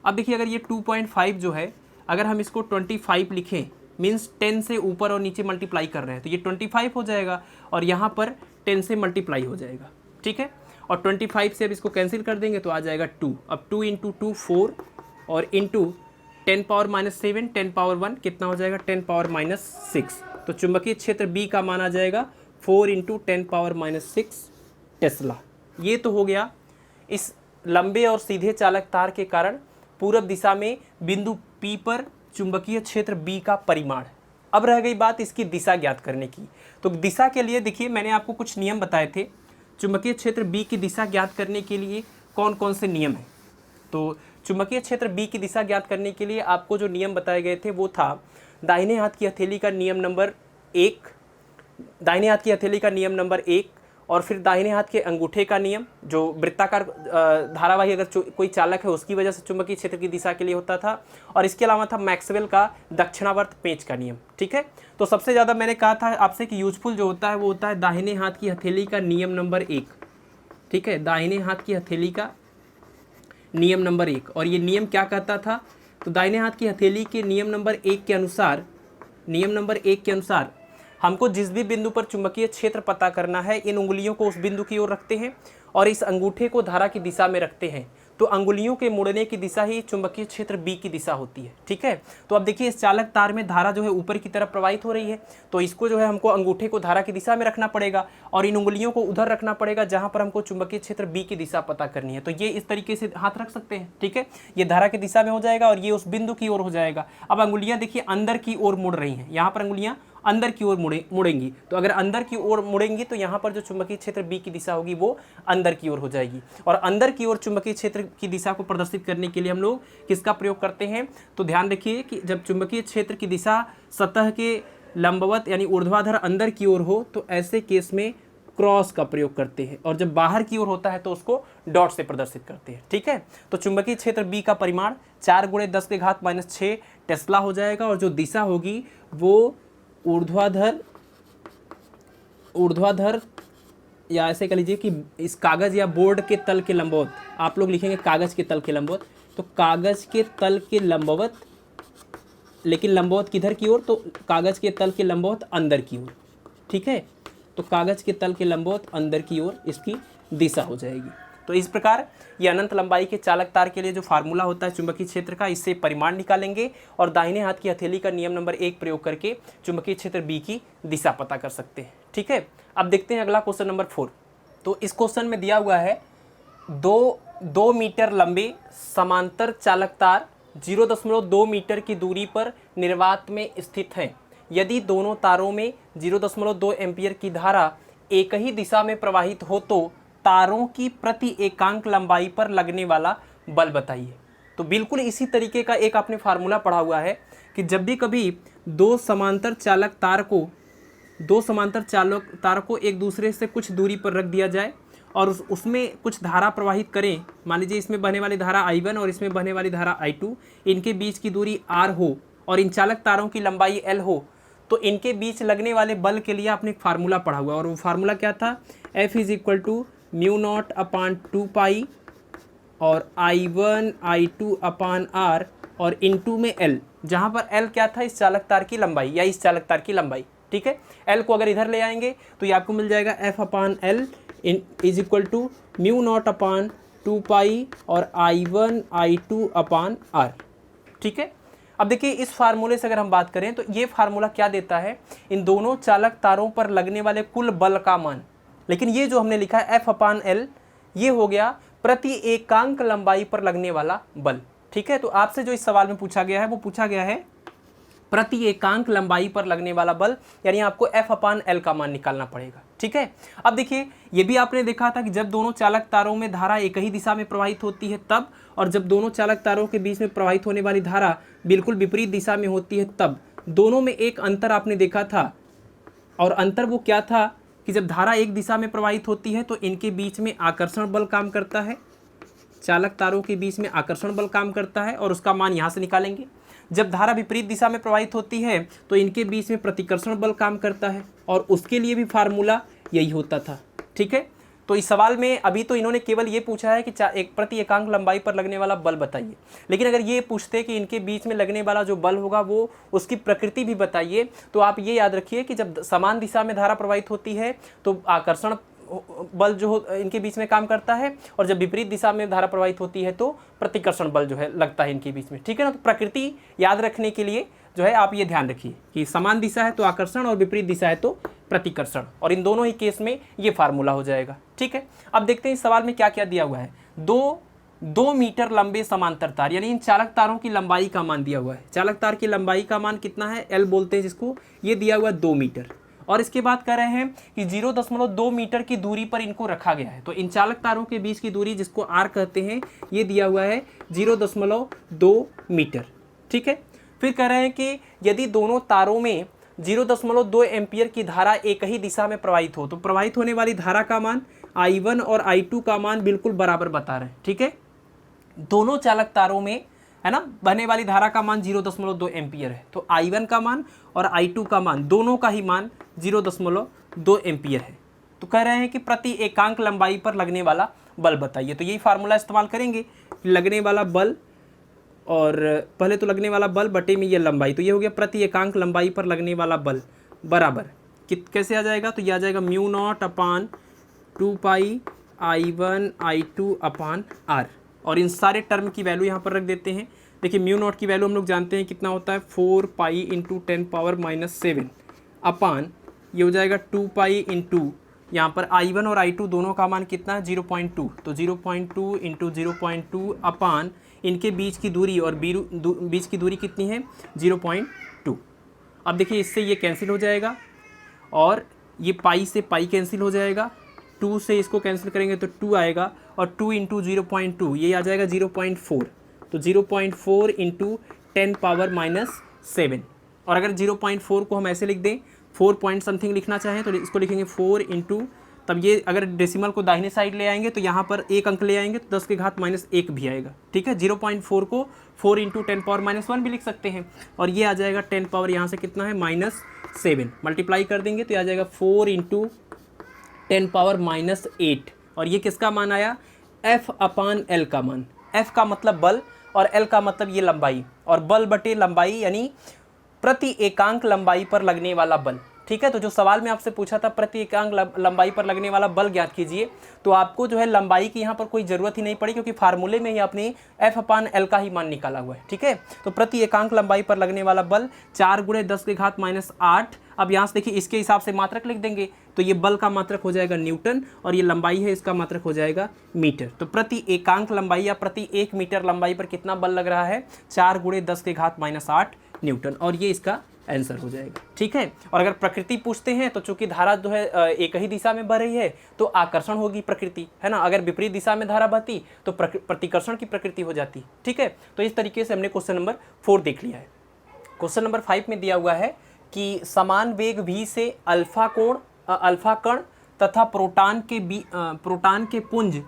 अब देखिए अगर ये 2.5 जो है अगर हम इसको 25 लिखें, मीन्स 10 से ऊपर और नीचे मल्टीप्लाई कर रहे हैं, तो ये 25 हो जाएगा और यहाँ पर 10 से मल्टीप्लाई हो जाएगा। ठीक है, और 25 से अब इसको कैंसिल कर देंगे तो आ जाएगा 2। अब 2 × 2 4 और इंटू 10⁻⁷ 10⁻1 कितना हो जाएगा 10⁻�6। तो चुंबकीय क्षेत्र B का मान आ जाएगा 4 × 10⁻�6 टेस्ला। ये तो हो गया इस लंबे और सीधे चालक तार के कारण पूरब दिशा में बिंदु P पर चुंबकीय क्षेत्र B का परिमाण। अब रह गई बात इसकी दिशा ज्ञात करने की। तो दिशा के लिए देखिए मैंने आपको कुछ नियम बताए थे, चुंबकीय क्षेत्र B की दिशा ज्ञात करने के लिए कौन कौन से नियम हैं। तो चुंबकीय क्षेत्र B की दिशा ज्ञात करने के लिए आपको जो नियम बताए गए थे वो था दाहिने हाथ की हथेली का नियम नंबर 1, दाहिने हाथ की हथेली का नियम नंबर 1, और फिर दाहिने हाथ के अंगूठे का नियम जो वृत्ताकार धारावाही अगर कोई चालक है उसकी वजह से चुंबकीय क्षेत्र की दिशा के लिए होता था, और इसके अलावा था मैक्सवेल का दक्षिणावर्त पेंच का नियम। ठीक है, तो सबसे ज़्यादा मैंने कहा था आपसे कि यूजफुल जो होता है वो होता है दाहिने हाथ की हथेली का नियम नंबर 1। ठीक है, दाहिने हाथ की हथेली का नियम नंबर 1, और ये नियम क्या कहता था, तो दाहिने हाथ की हथेली के नियम नंबर 1 के अनुसार हमको जिस भी बिंदु पर चुंबकीय क्षेत्र पता करना है इन उंगलियों को उस बिंदु की ओर रखते हैं और इस अंगूठे को धारा की दिशा में रखते हैं, तो अंगुलियों के मुड़ने की दिशा ही चुंबकीय क्षेत्र B की दिशा होती है। ठीक है, तो अब देखिए इस चालक तार में धारा जो है ऊपर की तरफ प्रवाहित हो रही है, तो इसको जो है हमको अंगूठे को धारा की दिशा में रखना पड़ेगा और इन उंगलियों को उधर रखना पड़ेगा जहां पर हमको चुंबकीय क्षेत्र B की दिशा पता करनी है। तो ये इस तरीके से हाथ रख सकते हैं। ठीक है, ये धारा की दिशा में हो जाएगा और ये उस बिंदु की ओर हो जाएगा। अब अंगुलियां देखिए अंदर की ओर मुड़ रही हैं, यहाँ पर अंगुलियां अंदर की ओर मुड़ेंगी, तो अगर अंदर की ओर मुड़ेंगी तो यहाँ पर जो चुंबकीय क्षेत्र B की दिशा होगी वो अंदर की ओर हो जाएगी। और अंदर की ओर चुंबकीय क्षेत्र की दिशा को प्रदर्शित करने के लिए हम लोग किसका प्रयोग करते हैं, तो ध्यान रखिए कि जब चुंबकीय क्षेत्र की दिशा सतह के लंबवत यानी ऊर्ध्वाधर अंदर की ओर हो तो ऐसे केस में क्रॉस का प्रयोग करते हैं, और जब बाहर की ओर होता है तो उसको डॉट से प्रदर्शित करते हैं। ठीक है, तो चुंबकीय क्षेत्र B का परिमाण 4 × 10⁻⁶ टेस्ला हो जाएगा, और जो दिशा होगी वो ऊर्ध्वाधर या ऐसे कह लीजिए कि इस कागज़ या बोर्ड के तल के लंबवत, आप लोग लिखेंगे कागज़ के तल के लंबवत, तो कागज़ के तल के लंबवत, लेकिन लंबवत किधर की ओर, तो कागज़ के तल के लंबवत अंदर की ओर, ठीक है। तो कागज़ के तल के लंबवत अंदर की ओर इसकी दिशा हो जाएगी। तो इस प्रकार ये अनंत लंबाई के चालक तार के लिए जो फार्मूला होता है चुंबकीय क्षेत्र का, इससे परिमाण निकालेंगे और दाहिने हाथ की हथेली का नियम नंबर 1 प्रयोग करके चुंबकीय क्षेत्र बी की दिशा पता कर सकते हैं, ठीक है। अब देखते हैं अगला क्वेश्चन नंबर 4। तो इस क्वेश्चन में दिया हुआ है 2 मीटर लंबे समांतर चालक तार 0.2 मीटर की दूरी पर निर्वात में स्थित हैं। यदि दोनों तारों में 0.2 एम्पीयर की धारा एक ही दिशा में प्रवाहित हो तो तारों की प्रति एकांक लंबाई पर लगने वाला बल बताइए। तो बिल्कुल इसी तरीके का एक आपने फार्मूला पढ़ा हुआ है कि जब भी कभी दो समांतर चालक तार को एक दूसरे से कुछ दूरी पर रख दिया जाए और उसमें कुछ धारा प्रवाहित करें, मान लीजिए इसमें बहने वाली धारा I1 और इसमें बहने वाली धारा I2, इनके बीच की दूरी R हो और इन चालक तारों की लंबाई L हो, तो इनके बीच लगने वाले बल के लिए आपने एक फार्मूला पढ़ा हुआ है और वो फार्मूला क्या था, F = μ0/2 और I1 I2/R और इनटू में L, जहाँ पर L क्या था, इस चालक तार की लंबाई या इस चालक तार की लंबाई, ठीक है। L को अगर इधर ले आएंगे तो ये आपको मिल जाएगा F/L = μ0/2 और I1 I2/R, ठीक है। अब देखिए इस फार्मूले से अगर हम बात करें तो ये फार्मूला क्या देता है, इन दोनों चालक तारों पर लगने वाले कुल बल का मान, लेकिन ये जो हमने लिखा है F/L, ये हो गया प्रति एकांक लंबाई पर लगने वाला बल, ठीक है। तो आपसे जो इस सवाल में पूछा गया है वो पूछा गया है प्रति एकांक लंबाई पर लगने वाला बल, यानी आपको F/L का मान निकालना पड़ेगा, ठीक है। अब देखिए ये भी आपने देखा था कि जब दोनों चालक तारों में धारा एक ही दिशा में प्रवाहित होती है तब, और जब दोनों चालक तारों के बीच में प्रवाहित होने वाली धारा बिल्कुल विपरीत दिशा में होती है तब, दोनों में एक अंतर आपने देखा था। और अंतर वो क्या था कि जब धारा एक दिशा में प्रवाहित होती है तो इनके बीच में आकर्षण बल काम करता है, चालक तारों के बीच में आकर्षण बल काम करता है और उसका मान यहाँ से निकालेंगे। जब धारा विपरीत दिशा में प्रवाहित होती है तो इनके बीच में प्रतिकर्षण बल काम करता है और उसके लिए भी फार्मूला यही होता था, ठीक है। तो इस सवाल में अभी तो इन्होंने केवल ये पूछा है कि एक प्रति एकांक लंबाई पर लगने वाला बल बताइए, लेकिन अगर ये पूछते कि इनके बीच में लगने वाला जो बल होगा वो उसकी प्रकृति भी बताइए, तो आप ये याद रखिए कि जब समान दिशा में धारा प्रवाहित होती है तो आकर्षण बल जो इनके बीच में काम करता है, और जब विपरीत दिशा में धारा प्रवाहित होती है तो प्रतिकर्षण बल जो है लगता है इनके बीच में, ठीक है ना। तो प्रकृति याद रखने के लिए जो है आप ये ध्यान रखिए कि समान दिशा है तो आकर्षण और विपरीत दिशा है तो प्रतिकर्षण, और इन दोनों ही केस में ये फार्मूला हो जाएगा, ठीक है। अब देखते हैं इस सवाल में क्या क्या दिया हुआ है। 2 मीटर लंबे समांतर तार, यानी इन चालक तारों की लंबाई का मान दिया हुआ है। चालक तार की लंबाई का मान कितना है, L बोलते हैं जिसको, ये दिया हुआ है 2 मीटर, और इसके बाद कह रहे हैं कि 0.2 मीटर की दूरी पर इनको रखा गया है। तो इन चालक तारों के बीच की दूरी जिसको R कहते हैं, ये दिया हुआ है 0.2 मीटर, ठीक है। फिर कह रहे हैं कि यदि दोनों तारों में 0.2 एम्पीयर की धारा एक ही दिशा में प्रवाहित हो तो प्रवाहित होने वाली धारा का मान I1 और I2 का मान बिल्कुल बराबर बता रहे हैं, ठीक है। दोनों चालक तारों में है ना बहने वाली धारा का मान 0.2 एम्पीयर है, तो I1 का मान और I2 का मान दोनों का ही मान 0.2 एम्पीयर है। तो कह रहे हैं कि प्रति एकांक लंबाई पर लगने वाला बल बताइए। तो यही फार्मूला इस्तेमाल करेंगे, लगने वाला बल, और पहले तो लगने वाला बल बटे में ये लंबाई, तो ये हो गया प्रति एकांक लंबाई पर लगने वाला बल बराबर कैसे आ जाएगा, तो ये आ जाएगा μ0/2 I1 I2/R, और इन सारे टर्म की वैल्यू यहाँ पर रख देते हैं। देखिए μ0 की वैल्यू हम लोग जानते हैं कितना होता है, 4 पाई × 10⁻⁻7 अपान ये हो जाएगा 2 पाई इंटू यहाँ पर I1 और I2 दोनों का मान कितना है 0.2, तो 0.2 × 0.2 अपान इनके बीच की दूरी, और बीच की दूरी कितनी है 0.2। अब देखिए इससे ये कैंसिल हो जाएगा और ये पाई से पाई कैंसिल हो जाएगा, 2 से इसको कैंसिल करेंगे तो 2 आएगा, और 2 × 0.2 ये आ जाएगा 0.4, तो 0.4 × 10⁻⁻7। और अगर 0.4 को हम ऐसे लिख दें, 4 पॉइंट समथिंग लिखना चाहें तो इसको लिखेंगे 4 × तब ये अगर डेसिमल को दाहिने साइड ले आएंगे तो यहाँ पर एक अंक ले आएंगे तो 10⁻⁻1 भी आएगा, ठीक है। 0.4 को 4 × 10⁻⁻1 भी लिख सकते हैं, और ये आ जाएगा 10 पावर यहाँ से कितना है -7, मल्टीप्लाई कर देंगे तो आ जाएगा 4 × 10⁻⁸ और ये किसका मान आया, F/L का मान। F का मतलब बल और L का मतलब ये लंबाई, और बल बटे लंबाई यानी प्रति एकांक लंबाई पर लगने वाला बल। ठीक है, तो जो सवाल में आपसे पूछा था प्रति एकांक लंबाई पर लगने वाला बल ज्ञात कीजिए, तो आपको जो है लंबाई की यहाँ पर कोई ज़रूरत ही नहीं पड़ी, क्योंकि फार्मूले में ही आपने F/L का ही मान निकाला हुआ है। ठीक है, तो प्रति एकांक लंबाई पर लगने वाला बल 4 × 10⁻⁸। अब यहाँ से देखिए इसके हिसाब से मात्रक लिख देंगे, तो ये बल का मात्रक हो जाएगा न्यूटन और ये लंबाई है इसका मात्रक हो जाएगा मीटर। तो प्रति एकांक लंबाई या प्रति 1 मीटर लंबाई पर कितना बल लग रहा है, 4 × 10⁻⁸ न्यूटन, और ये इसका आंसर हो जाएगा। ठीक है, और अगर प्रकृति पूछते हैं तो चूंकि धारा जो है एक ही दिशा में बह रही है तो आकर्षण होगी प्रकृति, है ना। अगर विपरीत दिशा में धारा बहती तो प्रतिकर्षण की प्रकृति हो जाती। ठीक है, तो इस तरीके से हमने क्वेश्चन नंबर 4 देख लिया है। क्वेश्चन नंबर 5 में दिया हुआ है कि समान वेग v से अल्फा कण तथा प्रोटॉन के पुंज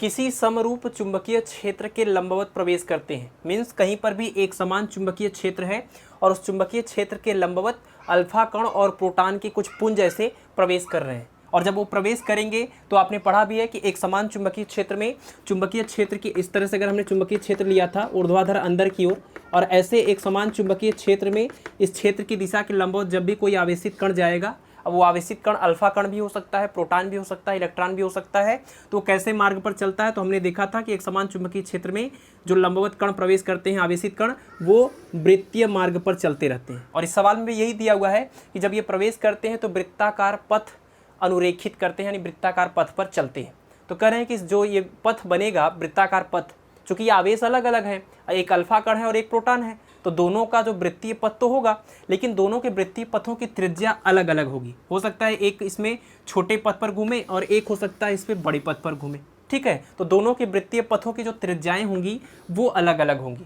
किसी समरूप चुंबकीय क्षेत्र के लंबवत प्रवेश करते हैं। मीन्स कहीं पर भी एक समान चुंबकीय क्षेत्र है और उस चुंबकीय क्षेत्र के लंबवत अल्फा कण और प्रोटॉन के कुछ पुंज ऐसे प्रवेश कर रहे हैं, और जब वो प्रवेश करेंगे तो आपने पढ़ा भी है कि एक समान चुंबकीय क्षेत्र में चुंबकीय क्षेत्र की इस तरह से अगर हमने चुंबकीय क्षेत्र लिया था ऊर्ध्वाधर अंदर की ओर, और ऐसे एक समान चुंबकीय क्षेत्र में इस क्षेत्र की दिशा के लंबवत जब भी कोई आवेशित कण जाएगा, अब वो आवेशित कण अल्फा कण भी हो सकता है, प्रोटॉन भी हो सकता है, इलेक्ट्रॉन भी हो सकता है, तो कैसे मार्ग पर चलता है, तो हमने देखा था कि एक समान चुंबकीय क्षेत्र में जो लंबवत कण प्रवेश करते हैं आवेशित कण, वो वृत्तीय मार्ग पर चलते रहते हैं। और इस सवाल में भी यही दिया हुआ है कि जब ये प्रवेश करते हैं तो वृत्ताकार पथ अनुरेखित करते हैं, यानी वृत्ताकार पथ पर चलते हैं। तो कह रहे हैं कि जो ये पथ बनेगा वृत्ताकार पथ, चूंकि ये आवेश अलग अलग हैं, एक अल्फा कण है और एक प्रोटॉन है, तो दोनों का जो वृत्तीय पथ तो होगा, लेकिन दोनों के वृत्तीय पथों की त्रिज्या अलग अलग होगी। हो सकता है एक इसमें छोटे पथ पर घूमे और एक हो सकता है इस पर बड़े पथ पर घूमे। ठीक है, तो दोनों के वृत्तीय पथों की जो त्रिज्याएं होंगी वो अलग अलग होंगी,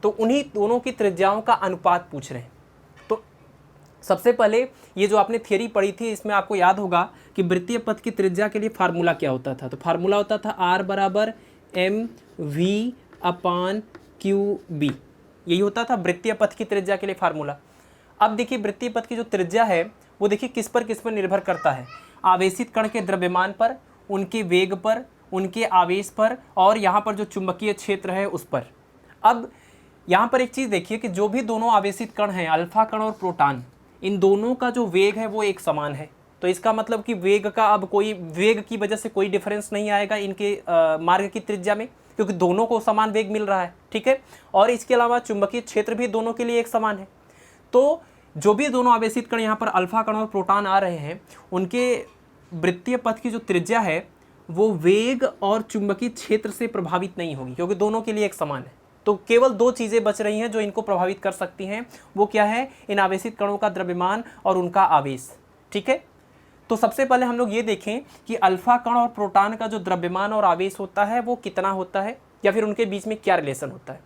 तो उन्हीं दोनों की त्रिज्याओं का अनुपात पूछ रहे हैं। तो सबसे पहले ये जो आपने थियरी पढ़ी थी इसमें आपको याद होगा कि वृत्तीय पथ की त्रिज्या के लिए फार्मूला क्या होता था, तो फार्मूला होता था R = mv/qb, यही होता था वृत्तीय पथ की त्रिज्या के लिए फार्मूला। अब देखिए वृत्तीय पथ की जो त्रिज्या है वो देखिए किस पर निर्भर करता है, आवेशित कण के द्रव्यमान पर, उनके वेग पर, उनके आवेश पर, और यहाँ पर जो चुंबकीय क्षेत्र है उस पर। अब यहाँ पर एक चीज़ देखिए कि जो भी दोनों आवेशित कण हैं अल्फा कण और प्रोटॉन, इन दोनों का जो वेग है वो एक समान है, तो इसका मतलब कि वेग का अब कोई वेग की वजह से कोई डिफरेंस नहीं आएगा इनके मार्ग की त्रिज्या में, क्योंकि दोनों को समान वेग मिल रहा है। ठीक है, और इसके अलावा चुंबकीय क्षेत्र भी दोनों के लिए एक समान है। तो जो भी दोनों आवेशित कण यहाँ पर अल्फा कण और प्रोटॉन आ रहे हैं उनके वृत्तीय पथ की जो त्रिज्या है वो वेग और चुंबकीय क्षेत्र से प्रभावित नहीं होगी, क्योंकि दोनों के लिए एक समान है। तो केवल दो चीज़ें बच रही हैं जो इनको प्रभावित कर सकती हैं, वो क्या है, इन आवेशित कणों का द्रव्यमान और उनका आवेश। ठीक है, तो सबसे पहले हम लोग ये देखें कि अल्फा कण और प्रोटॉन का जो द्रव्यमान और आवेश होता है वो कितना होता है, या फिर उनके बीच में क्या रिलेशन होता है।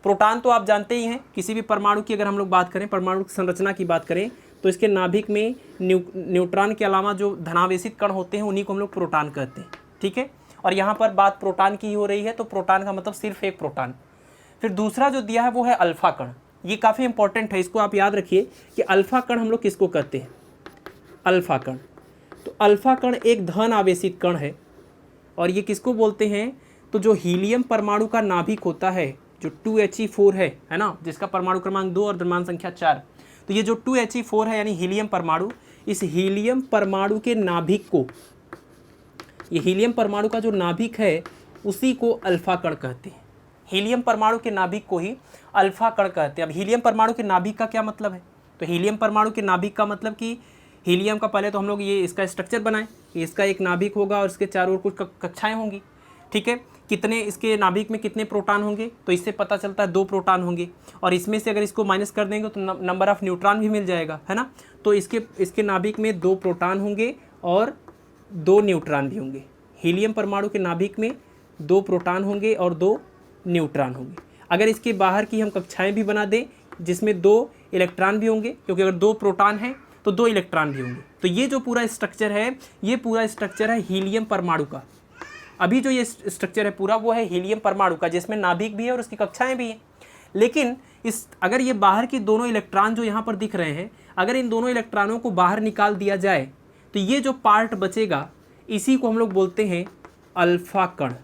प्रोटॉन तो आप जानते ही हैं, किसी भी परमाणु की अगर हम लोग बात करें, परमाणु की संरचना की बात करें, तो इसके नाभिक में न्यूट्रॉन के अलावा जो धनावेशित कण होते हैं उन्हीं को हम लोग प्रोटॉन कहते हैं। ठीक है, और यहाँ पर बात प्रोटॉन की ही हो रही है, तो प्रोटॉन का मतलब सिर्फ एक प्रोटॉन। फिर दूसरा जो दिया है वो है अल्फा कण, ये काफ़ी इंपॉर्टेंट है, इसको आप याद रखिए कि अल्फा कण हम लोग किसको कहते हैं, अल्फा कण। तो अल्फा कण एक धन आवेशित कण है, और ये किसको बोलते हैं, तो जो हीलियम परमाणु का नाभिक होता है जो 2He4 है ना, जिसका परमाणु क्रमांक 2 और द्रव्यमान संख्या 4, तो ये जो 2He4 है यानी हीलियम परमाणु, इस हीलियम परमाणु के नाभिक को, ये हीलियम परमाणु का जो नाभिक है उसी को अल्फा कण कहते हैं। हीलियम परमाणु के नाभिक को ही अल्फा कण कहते हैं। अब हीलियम परमाणु के नाभिक का क्या मतलब है, तो हीलियम परमाणु के नाभिक का मतलब कि हीलियम का पहले तो हम लोग ये इसका स्ट्रक्चर बनाएं कि इसका एक नाभिक होगा और इसके चारों ओर कुछ कक्षाएं होंगी। ठीक है, कितने इसके नाभिक में कितने प्रोटॉन होंगे, तो इससे पता चलता है 2 प्रोटॉन होंगे, और इसमें से अगर इसको माइनस कर देंगे तो नंबर ऑफ न्यूट्रॉन भी मिल जाएगा, है ना। तो इसके नाभिक में 2 प्रोटॉन होंगे और 2 न्यूट्रॉन भी होंगे। हीलियम परमाणु के नाभिक में 2 प्रोटॉन होंगे और 2 न्यूट्रॉन होंगे। अगर इसके बाहर की हम कक्षाएं भी बना दें जिसमें 2 इलेक्ट्रॉन भी होंगे, क्योंकि अगर 2 प्रोटॉन हैं तो 2 इलेक्ट्रॉन भी होंगे। तो ये जो पूरा स्ट्रक्चर है, ये पूरा स्ट्रक्चर है हीलियम परमाणु का। अभी जो ये स्ट्रक्चर है पूरा वो है हीलियम परमाणु का, जिसमें नाभिक भी है और उसकी कक्षाएं भी हैं। लेकिन अगर ये बाहर की दोनों इलेक्ट्रॉन जो यहाँ पर दिख रहे हैं, अगर इन दोनों इलेक्ट्रॉनों को बाहर निकाल दिया जाए तो ये जो पार्ट बचेगा इसी को हम लोग बोलते हैं अल्फा कण।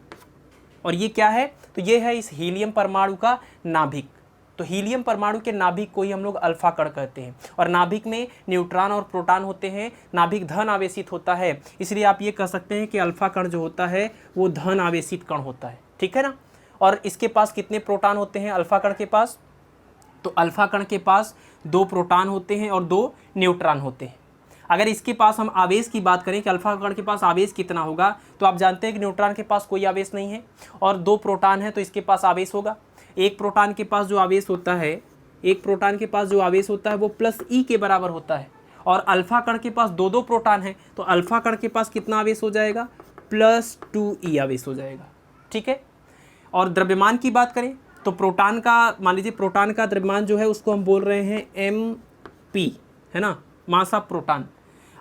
और ये क्या है? तो ये है इस हीलियम परमाणु का नाभिक। तो हीलियम परमाणु के नाभिक को ही हम लोग अल्फा कण कहते हैं। और नाभिक में न्यूट्रॉन और प्रोटॉन होते हैं। नाभिक धन आवेशित होता है, इसलिए आप ये कह सकते हैं कि अल्फा कण जो होता है वो धन आवेशित कण होता है। ठीक है ना? और इसके पास कितने प्रोटॉन होते हैं अल्फा कण के पास? तो अल्फा कण के पास 2 प्रोटॉन होते हैं और 2 न्यूट्रॉन होते हैं। अगर इसके पास हम आवेश की बात करें कि अल्फा कण के पास आवेश कितना होगा, तो आप जानते हैं कि न्यूट्रॉन के पास कोई आवेश नहीं है और 2 प्रोटॉन है तो इसके पास आवेश होगा। एक प्रोटॉन के पास जो आवेश होता है, एक प्रोटॉन के पास जो आवेश होता है वो प्लस ई के बराबर होता है। और अल्फा कण के पास 2 प्रोटॉन है तो अल्फा कण के पास कितना आवेश हो जाएगा? प्लस 2e आवेश हो जाएगा। ठीक है। और द्रव्यमान की बात करें तो प्रोटॉन का, मान लीजिए प्रोटॉन का द्रव्यमान जो है उसको हम बोल रहे हैं mp, है ना, मास ऑफ प्रोटॉन।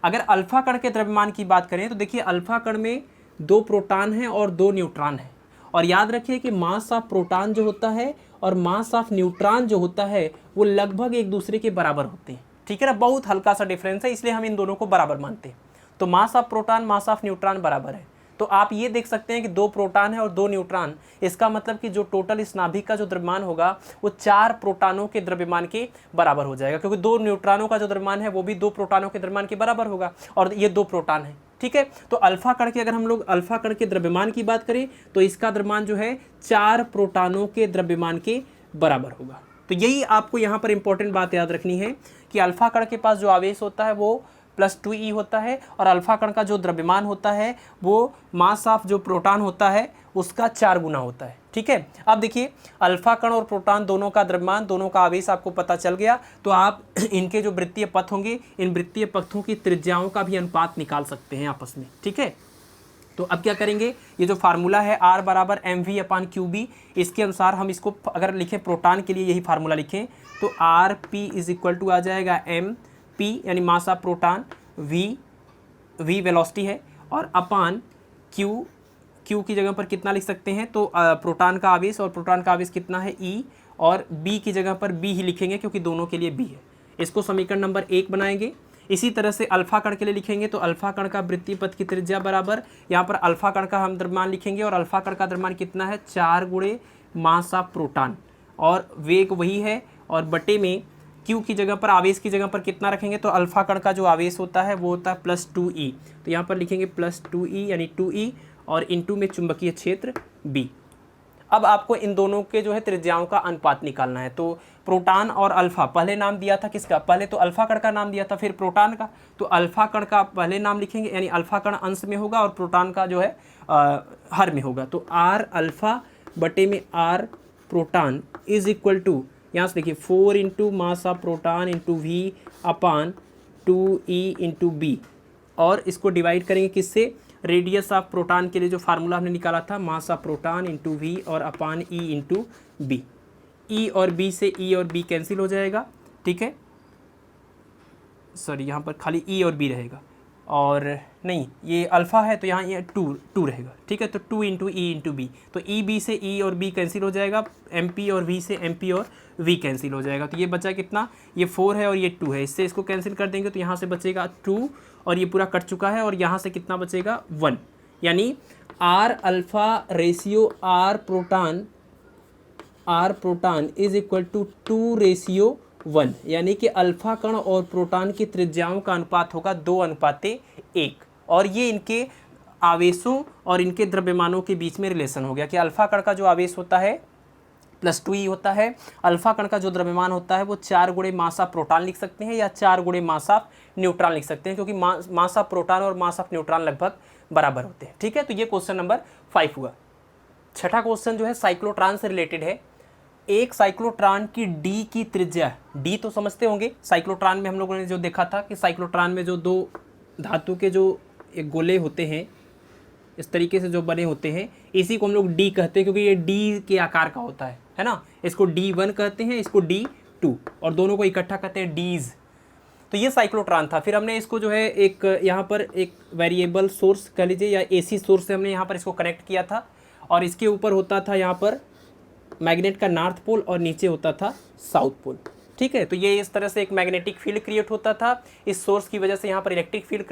अगर अल्फा कण के द्रव्यमान की बात करें तो देखिए अल्फा कण में 2 प्रोटॉन हैं और 2 न्यूट्रॉन हैं। और याद रखिए कि मास ऑफ प्रोटॉन जो होता है और मास ऑफ न्यूट्रॉन जो होता है वो लगभग एक दूसरे के बराबर होते हैं। ठीक है ना? बहुत हल्का सा डिफरेंस है, इसलिए हम इन दोनों को बराबर मानते हैं। तो मास of proton mass of neutron बराबर है। तो आप ये देख सकते हैं कि 2 प्रोटॉन है और 2 न्यूट्रॉन, इसका मतलब कि जो टोटल इस नाभिक का जो द्रव्यमान होगा वो 4 प्रोटॉनों के द्रव्यमान के बराबर हो जाएगा, क्योंकि 2 न्यूट्रॉनों का जो द्रव्यमान है वो भी 2 प्रोटॉनों के द्रव्यमान के बराबर होगा और ये 2 प्रोटॉन है। ठीक है। तो अल्फा कण के, अगर हम लोग अल्फा कण के द्रव्यमान की बात करें तो इसका द्रव्यमान जो है 4 प्रोटॉनों के द्रव्यमान के बराबर होगा। तो यही आपको यहाँ पर इंपॉर्टेंट बात याद रखनी है कि अल्फा कण के पास जो आवेश होता है वो प्लस 2e होता है और अल्फा कण का जो द्रव्यमान होता है वो मास ऑफ जो प्रोटॉन होता है उसका 4 गुना होता है। ठीक है। अब देखिए अल्फा कण और प्रोटॉन दोनों का द्रव्यमान, दोनों का आवेश आपको पता चल गया, तो आप इनके जो वृत्तीय पथ होंगे, इन वृत्तीय पथों की त्रिज्याओं का भी अनुपात निकाल सकते हैं आपस में। ठीक है। तो अब क्या करेंगे, ये जो फार्मूला है R बराबर mv/qb, इसके अनुसार हम इसको अगर लिखें प्रोटॉन के लिए यही फार्मूला लिखें तो Rp इज इक्वल टू आ जाएगा mp यानी मास ऑफ प्रोटॉन, v वेलोसिटी है, और अपान q की जगह पर कितना लिख सकते हैं, तो प्रोटॉन का आवेश, और प्रोटॉन का आवेश कितना है e, और b की जगह पर b ही लिखेंगे क्योंकि दोनों के लिए b है। इसको समीकरण नंबर 1 बनाएंगे। इसी तरह से अल्फा कण के लिए लिखेंगे तो अल्फा कण का वृत्तीय पथ की त्रिज्या बराबर, यहाँ पर अल्फा कण का हम द्रव्यमान लिखेंगे और अल्फा कण का द्रव्यमान कितना है 4 गुणे मास ऑफ प्रोटॉन, और वेग वही है, और बटे में क्यू की जगह पर, आवेश की जगह पर कितना रखेंगे, तो अल्फा कण का जो आवेश होता है वो होता है प्लस 2e, तो यहाँ पर लिखेंगे प्लस 2e यानी 2e, और इनटू में चुंबकीय क्षेत्र b। अब आपको इन दोनों के जो है त्रिज्याओं का अनुपात निकालना है। तो प्रोटॉन और अल्फा, पहले नाम दिया था किसका, पहले तो अल्फा कण का नाम दिया था, फिर प्रोटॉन का, तो अल्फा कण का पहले नाम लिखेंगे यानी अल्फा कण अंश में होगा और प्रोटॉन का जो है हर में होगा। तो r अल्फा बटे में r proton is equal to, यहाँ से देखिए 4 into mass of proton into v upon 2e into B, और इसको डिवाइड करेंगे किससे, रेडियस ऑफ प्रोटॉन के लिए जो फार्मूला हमने निकाला था, mass of proton into V और अपान ई इंटू बी। ई और बी से ई और बी कैंसिल हो जाएगा। ठीक है, सॉरी यहाँ पर खाली ई और बी रहेगा, और नहीं ये अल्फ़ा है तो यहाँ ये टू रहेगा। ठीक है, तो 2 इंटू ई इंटू बी, तो ई बी से ई और बी कैंसिल हो जाएगा, एम पी और वी से एम पी और वी कैंसिल हो जाएगा। तो ये बचा कितना, ये 4 है और ये 2 है, इससे इसको कैंसिल कर देंगे तो यहाँ से बचेगा 2 और ये पूरा कट चुका है, और यहाँ से कितना बचेगा 1, यानी R alpha ratio R proton is equal to 2:1, यानी कि अल्फ़ा कण और प्रोटॉन की त्रिज्याओं का अनुपात होगा 2:1, और ये इनके आवेशों और इनके द्रव्यमानों के बीच में रिलेशन हो गया कि अल्फ़ा कण का जो आवेश होता है प्लस 2e होता है, अल्फ़ा कण का जो द्रव्यमान होता है वो 4 गुणे मास ऑफ प्रोटॉन लिख सकते हैं या 4 गुणे मास ऑफ न्यूट्रॉन लिख सकते हैं, क्योंकि मास ऑफ प्रोटॉन और मास ऑफ न्यूट्रॉन लगभग बराबर होते हैं। ठीक है, तो ये क्वेश्चन नंबर 5 हुआ। छठा क्वेश्चन जो है साइक्लोट्रॉन से रिलेटेड है। एक साइक्लोट्रॉन की डी की त्रिज्या, डी तो समझते होंगे, साइक्लोट्रॉन में हम लोगों ने जो देखा था कि साइक्लोट्रॉन में जो 2 धातु के जो एक गोले होते हैं इस तरीके से जो बने होते हैं, इसी को हम लोग डी कहते हैं, क्योंकि ये डी के आकार का होता है ना। इसको D1 कहते हैं, इसको D2, और दोनों को इकट्ठा कहते हैं डीज। तो ये साइक्लोट्रॉन था। फिर हमने इसको जो है एक यहाँ पर एक वेरिएबल सोर्स कह लीजिए या AC सोर्स से हमने यहाँ पर इसको कनेक्ट किया था, और इसके ऊपर होता था यहाँ पर मैग्नेट का नॉर्थ पोल और नीचे होता था साउथ पोल। ठीक। ठीक है। तो ये इस तरह से एक मैग्नेटिक फील्ड क्रिएट होता था, इस सोर्स की वजह से यहाँ पर इलेक्ट्रिक फील्ड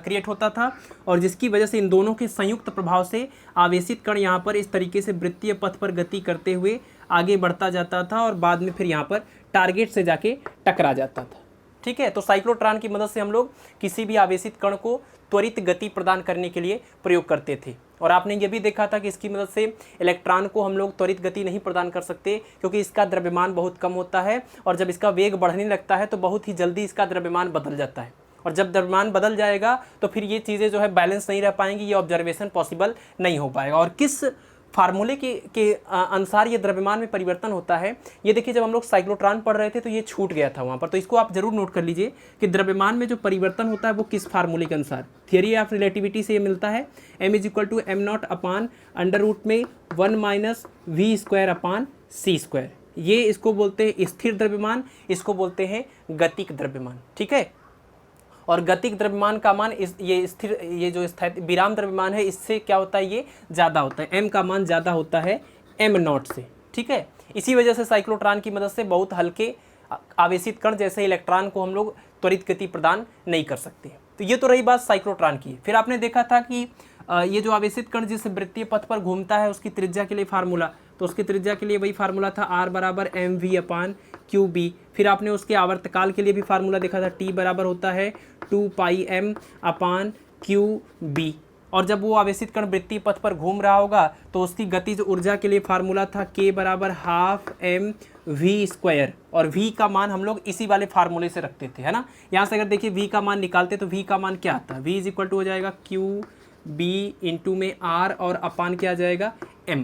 क्रिएट होता था, और जिसकी वजह से इन दोनों के संयुक्त प्रभाव से आवेशित कण यहाँ पर इस तरीके से वृत्तीय पथ पर गति करते हुए आगे बढ़ता जाता था और बाद में फिर यहाँ पर टारगेट से जाके टकरा जाता था। ठीक है। तो साइक्लोट्रॉन की मदद से हम लोग किसी भी आवेशित कण को त्वरित गति प्रदान करने के लिए प्रयोग करते थे। और आपने ये भी देखा था कि इसकी मदद से इलेक्ट्रॉन को हम लोग त्वरित गति नहीं प्रदान कर सकते, क्योंकि इसका द्रव्यमान बहुत कम होता है, और जब इसका वेग बढ़ने लगता है तो बहुत ही जल्दी इसका द्रव्यमान बदल जाता है, और जब द्रव्यमान बदल जाएगा तो फिर ये चीज़ें जो है बैलेंस नहीं रह पाएंगी, ये ऑब्जर्वेशन पॉसिबल नहीं हो पाएगा। और किस फार्मूले के अनुसार ये द्रव्यमान में परिवर्तन होता है, ये देखिए जब हम लोग साइक्लोट्रॉन पढ़ रहे थे तो ये छूट गया था वहाँ पर, तो इसको आप जरूर नोट कर लीजिए कि द्रव्यमान में जो परिवर्तन होता है वो किस फार्मूले के अनुसार। थियरी ऑफ रिलेटिविटी से ये मिलता है, m = m0 upon under root में 1 - v² अपान c²। ये इसको बोलते हैं स्थिर द्रव्यमान, इसको बोलते हैं गतिक द्रव्यमान। ठीक है। और गतिक द्रव्यमान का मान ये जो स्थायी विराम द्रव्यमान है इससे क्या होता है, ये ज़्यादा होता है, m का मान ज़्यादा होता है m0 से। ठीक है। इसी वजह से साइक्लोट्रॉन की मदद से बहुत हल्के आवेशित कण जैसे इलेक्ट्रॉन को हम लोग त्वरित गति प्रदान नहीं कर सकते। तो ये तो रही बात साइक्लोट्रॉन की। फिर आपने देखा था कि ये जो आवेशित कण जिस वृत्तीय पथ पर घूमता है उसकी त्रिज्या के लिए फार्मूला, तो उसकी त्रिज्या के लिए वही फार्मूला था r = mv/qb। फिर आपने उसके आवर्तकाल के लिए भी फार्मूला देखा था, t बराबर होता है 2πm/qb। और जब वो आवेशित कण वृत्तीय पथ पर घूम रहा होगा तो उसकी गतिज ऊर्जा के लिए फार्मूला था k = 12mv², और v का मान हम लोग इसी वाले फार्मूले से रखते थे, है ना। यहाँ से अगर देखिए v का मान निकालते तो v का मान क्या आता है, v = हो जाएगा qb इंटू में r और अपान क्या आ जाएगा m।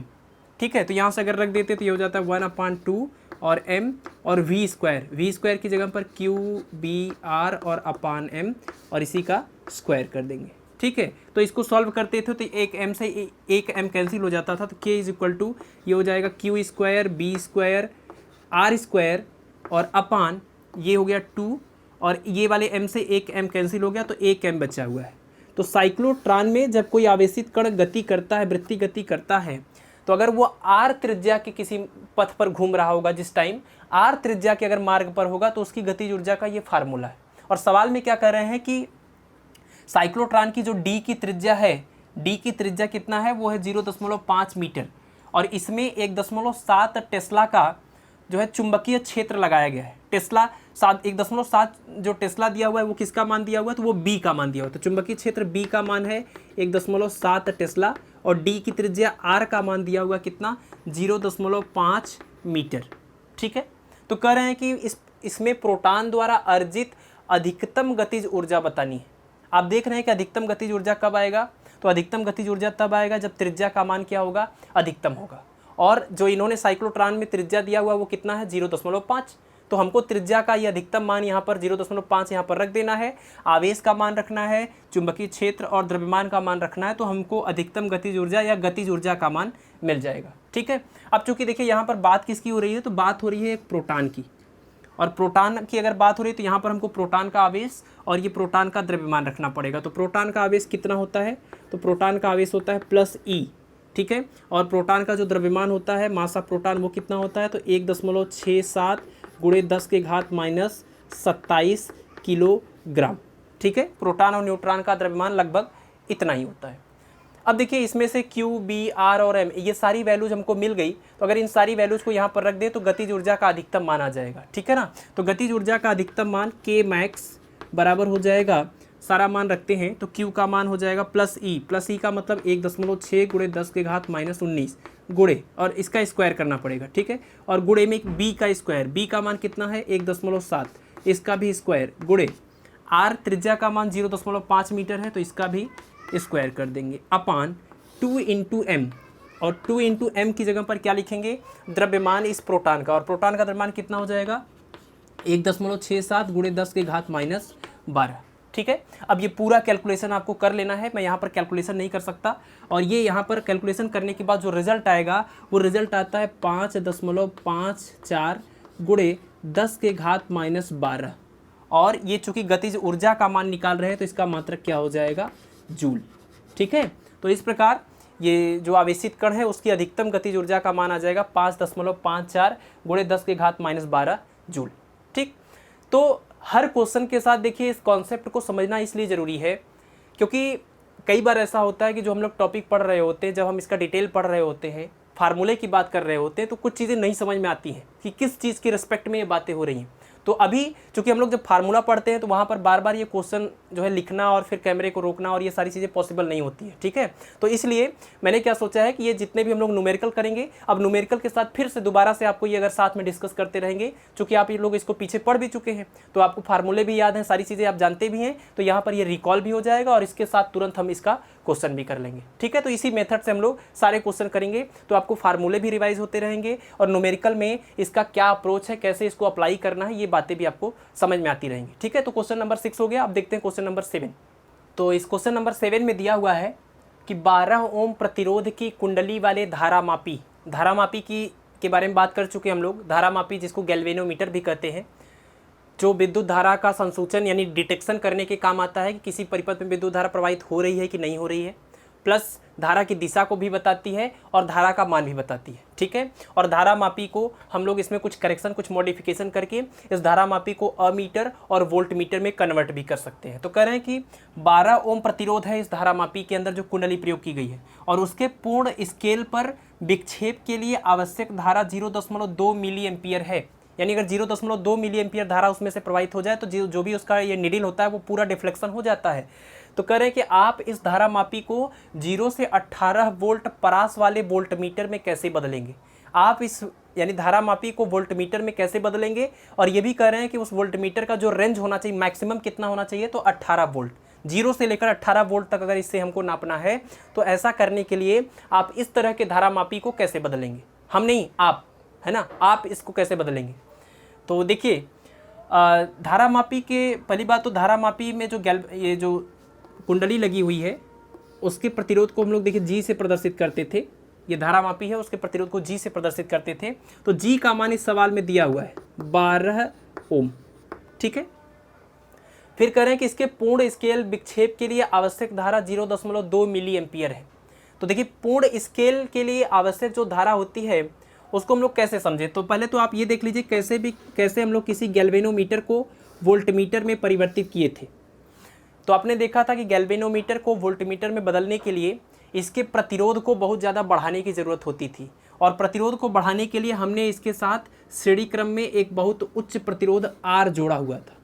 ठीक है। तो यहाँ से अगर रख देते तो ये हो जाता है 1/2 और m और v² की जगह पर qb/r और अपान m और इसी का स्क्वायर कर देंगे। ठीक है। तो इसको सॉल्व करते थे तो एक m से एक m कैंसिल हो जाता था, तो k = ये हो जाएगा q² b² r² और अपान ये हो गया 2, और ये वाले m से एक m कैंसिल हो गया तो एक m बचा हुआ है। तो साइक्लोट्रॉन में जब कोई आवेशित कण गति करता है, वृत्तीय गति करता है, तो अगर वो r त्रिज्या के किसी पथ पर घूम रहा होगा, जिस टाइम r त्रिज्या के अगर मार्ग पर होगा तो उसकी गतिज ऊर्जा का ये फार्मूला है। और सवाल में क्या कह रहे हैं कि साइक्लोट्रॉन की जो d की त्रिज्या है, d की त्रिज्या कितना है, वो है 0.5 मीटर, और इसमें 1.7 टेस्ला का जो है चुंबकीय क्षेत्र लगाया गया है। टेस्ला 1.7 जो टेस्ला दिया हुआ है वो किसका मान दिया हुआ है, तो वो b का मान दिया हुआ है। तो चुंबकीय क्षेत्र b का मान है 1.7 टेस्ला, और d की त्रिज्या r का मान दिया हुआ कितना, 0.5 मीटर। ठीक है। तो कह रहे हैं कि इसमें प्रोटॉन द्वारा अर्जित अधिकतम गतिज ऊर्जा बतानी है। आप देख रहे हैं कि अधिकतम गतिज ऊर्जा कब आएगा, तो अधिकतम गतिज ऊर्जा तब आएगा जब त्रिज्या का मान क्या होगा, अधिकतम होगा। और जो इन्होंने साइक्लोट्रॉन में त्रिज्या दिया हुआ वो कितना है, 0.5। तो हमको त्रिज्या का ये अधिकतम मान यहाँ पर 0.5 यहाँ पर रख देना है, आवेश का मान रखना है, चुंबकीय क्षेत्र और द्रव्यमान का मान रखना है, तो हमको अधिकतम गतिज ऊर्जा या गतिज ऊर्जा का मान मिल जाएगा। ठीक है। अब चूंकि देखिए यहाँ पर बात किसकी हो रही है, तो बात हो रही है एक प्रोटॉन की, और प्रोटॉन की अगर बात हो रही है तो यहाँ पर हमको प्रोटॉन का आवेश और ये प्रोटॉन का द्रव्यमान रखना पड़ेगा। तो प्रोटॉन का आवेश कितना होता है, तो प्रोटॉन का आवेश होता है +e। ठीक है। और प्रोटॉन का जो द्रव्यमान होता है, मास ऑफ प्रोटॉन, वो कितना होता है, तो 1.67 × 10⁻27 किलोग्राम। ठीक है। प्रोटॉन और न्यूट्रॉन का द्रव्यमान लगभग इतना ही होता है। अब देखिए इसमें से Q, B, R और M ये सारी वैल्यूज हमको मिल गई, तो अगर इन सारी वैल्यूज को यहाँ पर रख दें तो गतिज ऊर्जा का अधिकतम मान आ जाएगा। ठीक है ना। तो गतिज ऊर्जा का अधिकतम मान K max बराबर हो जाएगा, सारा मान रखते हैं तो Q का मान हो जाएगा +E का मतलब 1.6 × 10⁻19 गुणे, और इसका स्क्वायर करना पड़ेगा। ठीक है। और गुणे में B का स्क्वायर, B का मान कितना है 1.7, इसका भी स्क्वायर, गुणे R त्रिज्या का मान 0.5 मीटर है तो इसका भी स्क्वायर कर देंगे, अपान 2 × m, और 2 × m की जगह पर क्या लिखेंगे, द्रव्यमान इस प्रोटॉन का, और प्रोटॉन का द्रव्यमान कितना हो जाएगा 1.67 × 10⁻12। ठीक है। अब ये पूरा कैलकुलेशन आपको कर लेना है, मैं यहाँ पर कैलकुलेशन नहीं कर सकता, और ये यहाँ पर कैलकुलेशन करने के बाद जो रिजल्ट आएगा वो रिजल्ट आता है 5.54 × 10⁻12, और ये चूँकि गतिज ऊर्जा का मान निकाल रहे हैं तो इसका मात्रक क्या हो जाएगा, जूल। ठीक है। तो इस प्रकार ये जो आवेशित कण है उसकी अधिकतम गतिज ऊर्जा का मान आ जाएगा 5.54 × 10⁻12 जूल। ठीक, तो हर क्वेश्चन के साथ देखिए इस कॉन्सेप्ट को समझना इसलिए ज़रूरी है क्योंकि कई बार ऐसा होता है कि जो हम लोग टॉपिक पढ़ रहे होते हैं, जब हम इसका डिटेल पढ़ रहे होते हैं, फार्मूले की बात कर रहे होते हैं, तो कुछ चीज़ें नहीं समझ में आती हैं कि किस चीज़ की रिस्पेक्ट में ये बातें हो रही हैं। तो अभी चूंकि हम लोग जब फार्मूला पढ़ते हैं तो वहाँ पर बार बार ये क्वेश्चन जो है लिखना और फिर कैमरे को रोकना और ये सारी चीज़ें पॉसिबल नहीं होती है, ठीक है। तो इसलिए मैंने क्या सोचा है कि ये जितने भी हम लोग न्यूमेरिकल करेंगे, अब न्यूमेरिकल के साथ फिर से दोबारा से आपको ये अगर साथ में डिस्कस करते रहेंगे, चूँकि आप ये लोग इसको पीछे पढ़ भी चुके हैं तो आपको फार्मूले भी याद हैं, सारी चीज़ें आप जानते भी हैं, तो यहाँ पर ये रिकॉल भी हो जाएगा और इसके साथ तुरंत हम इसका क्वेश्चन भी कर लेंगे, ठीक है। तो इसी मेथड से हम लोग सारे क्वेश्चन करेंगे, तो आपको फार्मूले भी रिवाइज होते रहेंगे और न्यूमेरिकल में इसका क्या अप्रोच है, कैसे इसको अप्लाई करना है, ये बातें भी आपको समझ में आती रहेंगी, ठीक है। तो क्वेश्चन नंबर 6 हो गया। अब देखते हैं क्वेश्चन नंबर 7। तो इस क्वेश्चन नंबर 7 में दिया हुआ है कि 12 ओम प्रतिरोध की कुंडली वाले धारामापी के बारे में बात कर चुके हम लोग। धारामापी जिसको गैल्वेनोमीटर भी कहते हैं, जो विद्युत धारा का संसूचन यानी डिटेक्शन करने के काम आता है कि किसी परिपथ में विद्युत धारा प्रवाहित हो रही है कि नहीं हो रही है, प्लस धारा की दिशा को भी बताती है और धारा का मान भी बताती है, ठीक है। और धारा मापी को हम लोग इसमें कुछ करेक्शन, कुछ मॉडिफिकेशन करके इस धारा मापी को अमीटर और वोल्ट मीटर में कन्वर्ट भी कर सकते हैं। तो कह रहे हैं कि 12 ओम प्रतिरोध है इस धारा मापी के अंदर जो कुंडली प्रयोग की गई है और उसके पूर्ण स्केल पर विक्षेप के लिए आवश्यक धारा 0.2 मिली एम्पियर है। यानी अगर 0.2 मिली एम्पियर धारा उसमें से प्रवाहित हो जाए तो जो भी उसका ये निडिल होता है वो पूरा डिफ्लेक्शन हो जाता है। तो कह रहे हैं कि आप इस धारा मापी को 0 से 18 वोल्ट परास वाले वोल्ट मीटर में कैसे बदलेंगे। आप इस यानी धारा मापी को वोल्ट मीटर में कैसे बदलेंगे, और ये भी कह रहे हैं कि उस वोल्ट मीटर का जो रेंज होना चाहिए, मैक्सिमम कितना होना चाहिए, तो 18 वोल्ट। 0 से लेकर 18 वोल्ट तक अगर इससे हमको नापना है तो ऐसा करने के लिए आप इस तरह के धारा मापी को कैसे बदलेंगे। हम नहीं, आप, है ना, आप इसको कैसे बदलेंगे। तो देखिए धारा मापी के पहली बात तो धारा मापी में जो ये जो कुंडली लगी हुई है उसके प्रतिरोध को हम लोग देखिए जी से प्रदर्शित करते थे। ये धारा मापी है, उसके प्रतिरोध को जी से प्रदर्शित करते थे। तो जी का मान इस सवाल में दिया हुआ है 12 ओम, ठीक है। फिर कह रहे हैं कि इसके पूर्ण स्केल विक्षेप के लिए आवश्यक धारा 0.2 मिली एम्पियर है। तो देखिए पूर्ण स्केल के लिए आवश्यक जो धारा होती है उसको हम लोग कैसे समझे। तो पहले तो आप ये देख लीजिए कैसे हम लोग किसी गैल्वेनोमीटर को वोल्टमीटर में परिवर्तित किए थे। तो आपने देखा था कि गैल्वेनोमीटर को वोल्टमीटर में बदलने के लिए इसके प्रतिरोध को बहुत ज़्यादा बढ़ाने की ज़रूरत होती थी, और प्रतिरोध को बढ़ाने के लिए हमने इसके साथ श्रेणी क्रम में एक बहुत उच्च प्रतिरोध R जोड़ा हुआ था,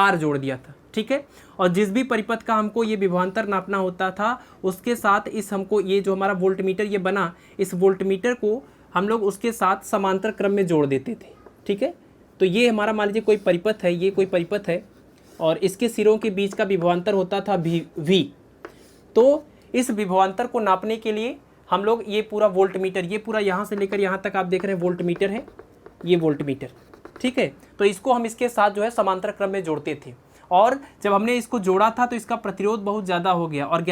R जोड़ दिया था, ठीक है। और जिस भी परिपथ का हमको ये विभवांतर नापना होता था उसके साथ इस हमको ये जो हमारा वोल्टमीटर ये बना, इस वोल्टमीटर को हम लोग उसके साथ समांतर क्रम में जोड़ देते थे, ठीक है। तो ये हमारा मान लीजिए कोई परिपथ है, ये कोई परिपथ है और इसके सिरों के बीच का विभवांतर होता था V। तो इस विभवांतर को नापने के लिए हम लोग ये पूरा वोल्टमीटर, ये पूरा यहाँ से लेकर यहाँ तक आप देख रहे हैं वोल्टमीटर है, ये वोल्टमीटर, ठीक है। तो इसको हम इसके साथ जो है समांतर क्रम में जोड़ते थे, और जब हमने इसको जोड़ा था तो इसका प्रतिरोध बहुत ज़्यादा हो गया, और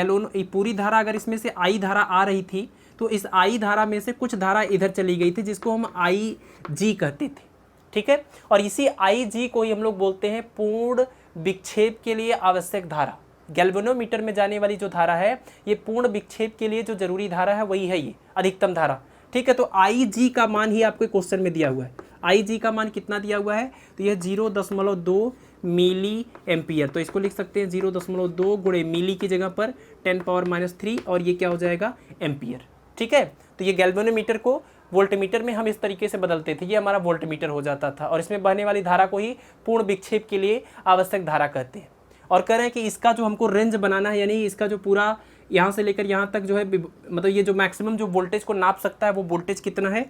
पूरी धारा अगर इसमें से I धारा आ रही थी तो इस I धारा में से कुछ धारा इधर चली गई थी जिसको हम IG कहते थे, ठीक है। और इसी IG को ही हम लोग बोलते हैं पूर्ण विक्षेप के लिए आवश्यक धारा। गैल्वेनोमीटर में जाने वाली जो धारा है ये पूर्ण विक्षेप के लिए जो जरूरी धारा है वही है ये अधिकतम धारा, ठीक है। तो IG का मान ही आपको क्वेश्चन में दिया हुआ है। IG का मान कितना दिया हुआ है, तो यह 0.2 मिली एम्पियर। तो इसको लिख सकते हैं 0.2 गुणे मिली की जगह पर 10⁻³ और ये क्या हो जाएगा, एम्पियर, ठीक है। तो ये गैल्वेनोमीटर को वोल्टमीटर में हम इस तरीके से बदलते थे, ये हमारा वोल्टमीटर हो जाता था, और इसमें बहने वाली धारा को ही पूर्ण विक्षेप के लिए आवश्यक धारा कहते हैं। और कह रहे हैं कि इसका जो हमको रेंज बनाना है, यानी इसका जो पूरा यहाँ से लेकर यहाँ तक जो है, मतलब ये जो मैक्सिमम जो वोल्टेज को नाप सकता है वो वोल्टेज कितना है,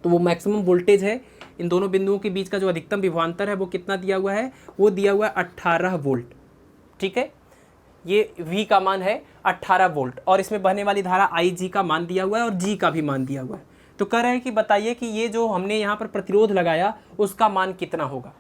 तो वो मैक्सिमम वोल्टेज है इन दोनों बिंदुओं के बीच का जो अधिकतम विभवांतर है वो कितना दिया हुआ है, वो दिया हुआ है 18 वोल्ट, ठीक है। ये V का मान है 18 वोल्ट, और इसमें बहने वाली धारा IG का मान दिया हुआ है और G का भी मान दिया हुआ है। तो कह रहे हैं कि बताइए कि ये जो हमने यहाँ पर प्रतिरोध लगाया उसका मान कितना होगा।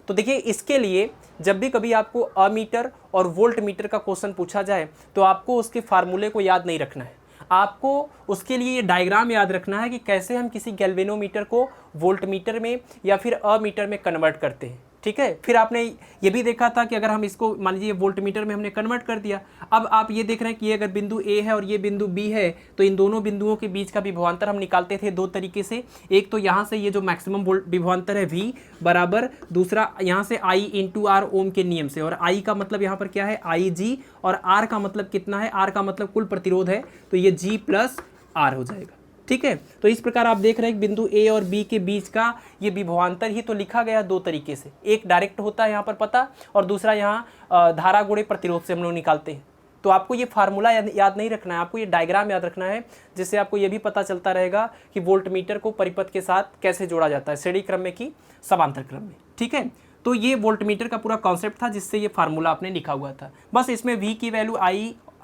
तो देखिए इसके लिए जब भी कभी आपको अमीटर और वोल्ट मीटर का क्वेश्चन पूछा जाए तो आपको उसके फार्मूले को याद नहीं रखना है, आपको उसके लिए ये डायग्राम याद रखना है कि कैसे हम किसी गैल्वेनोमीटर को वोल्ट मीटर में या फिर अमीटर में कन्वर्ट करते हैं, ठीक है। फिर आपने ये भी देखा था कि अगर हम इसको मान लीजिए वोल्ट मीटर में हमने कन्वर्ट कर दिया, अब आप ये देख रहे हैं कि ये अगर बिंदु ए है और ये बिंदु बी है, तो इन दोनों बिंदुओं के बीच का विभवांतर हम निकालते थे दो तरीके से। एक तो यहाँ से ये जो मैक्सिमम वोल्ट विभवांतर है V बराबर, दूसरा यहाँ से I इंटू आर ओम के नियम से, और I का मतलब यहाँ पर क्या है IG, और R का मतलब कितना है, R का मतलब कुल प्रतिरोध है, तो ये G प्लस R हो जाएगा। ठीक है, तो इस प्रकार आप देख रहे हैं बिंदु ए और बी के बीच का ये विभवांतर ही तो लिखा गया दो तरीके से, एक डायरेक्ट होता है यहाँ पर पता, और दूसरा यहाँ धारा गुणे प्रतिरोध से हम लोग निकालते हैं। तो आपको ये फार्मूला याद नहीं रखना है, आपको ये डायग्राम याद रखना है, जिससे आपको ये भी पता चलता रहेगा कि वोल्ट मीटर को परिपथ के साथ कैसे जोड़ा जाता है, श्रेणी क्रम में कि समांतर क्रम में। ठीक है, तो ये वोल्ट मीटर का पूरा कॉन्सेप्ट था जिससे ये फार्मूला आपने लिखा हुआ था। बस इसमें V की वैल्यू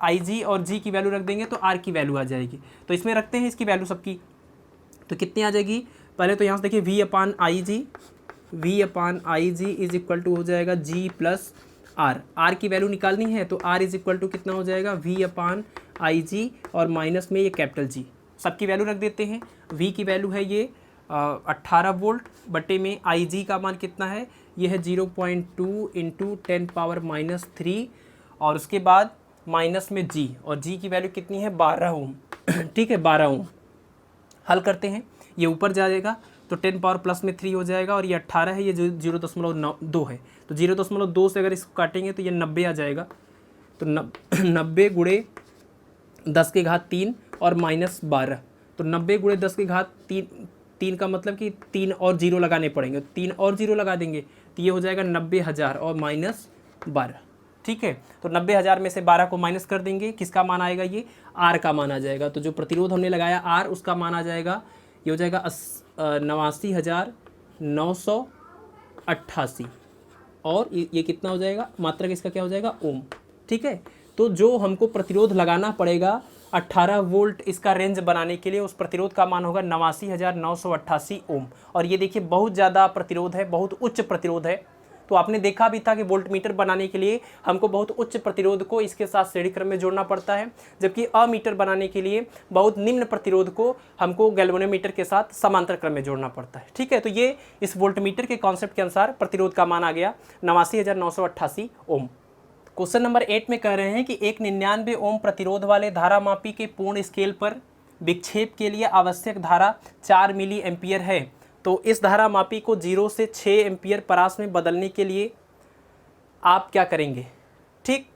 IG और G की वैल्यू रख देंगे तो R की वैल्यू आ जाएगी। तो इसमें रखते हैं इसकी वैल्यू सबकी, तो कितनी आ जाएगी, पहले तो यहाँ से देखिए V upon I G is equal to हो जाएगा G प्लस R की वैल्यू निकालनी है, तो R इज इक्वल टू कितना हो जाएगा V अपान आई जी, और माइनस में ये कैपिटल G, सबकी वैल्यू रख देते हैं। V की वैल्यू है ये 18 वोल्ट बटे में IG का मान कितना है, ये है 0.2 इंटू 10⁻³ और उसके बाद माइनस में G, और G की वैल्यू कितनी है 12 ओम। ठीक है, 12 ओम। हल करते हैं, ये ऊपर जाएगा तो 10⁻+3 हो जाएगा, और ये 18 है, ये 0.2 है, तो 0.2 से अगर इसको काटेंगे तो ये 90 आ जाएगा। तो 90 गुणे 10 के घात 3 और माइनस 12, तो 90 गुणे 10 के घात 3 का मतलब कि 3 और 0 लगाने पड़ेंगे, 3 और 0 लगा देंगे तो ये हो जाएगा 90,000 और माइनस 12। ठीक है, तो 90,000 में से 12 को माइनस कर देंगे, किसका मान आएगा, ये R का मान आ जाएगा। तो जो प्रतिरोध हमने लगाया R, उसका मान आ जाएगा, ये हो जाएगा 89,988, और ये कितना हो जाएगा, मात्रक इसका क्या हो जाएगा, ओम। ठीक है, तो जो हमको प्रतिरोध लगाना पड़ेगा 18 वोल्ट इसका रेंज बनाने के लिए, उस प्रतिरोध का मान होगा 89,988 ओम। और ये देखिए बहुत ज़्यादा प्रतिरोध है, बहुत उच्च प्रतिरोध है। तो आपने देखा भी था कि वोल्ट मीटर बनाने के लिए हमको बहुत उच्च प्रतिरोध को इसके साथ श्रेणी क्रम में जोड़ना पड़ता है, जबकि अमीटर बनाने के लिए बहुत निम्न प्रतिरोध को हमको गैल्वेनोमीटर के साथ समांतर क्रम में जोड़ना पड़ता है। ठीक है, तो ये इस वोल्ट मीटर के कॉन्सेप्ट के अनुसार प्रतिरोध का मान आ गया 89,988 ओम। क्वेश्चन नंबर 8 में कह रहे हैं कि एक 99 ओम प्रतिरोध वाले धारामापी के पूर्ण स्केल पर विक्षेप के लिए आवश्यक धारा 4 मिली एम्पियर है। तो इस धारामापी को 0 से 6 एम्पियर परास में बदलने के लिए आप क्या करेंगे। ठीक,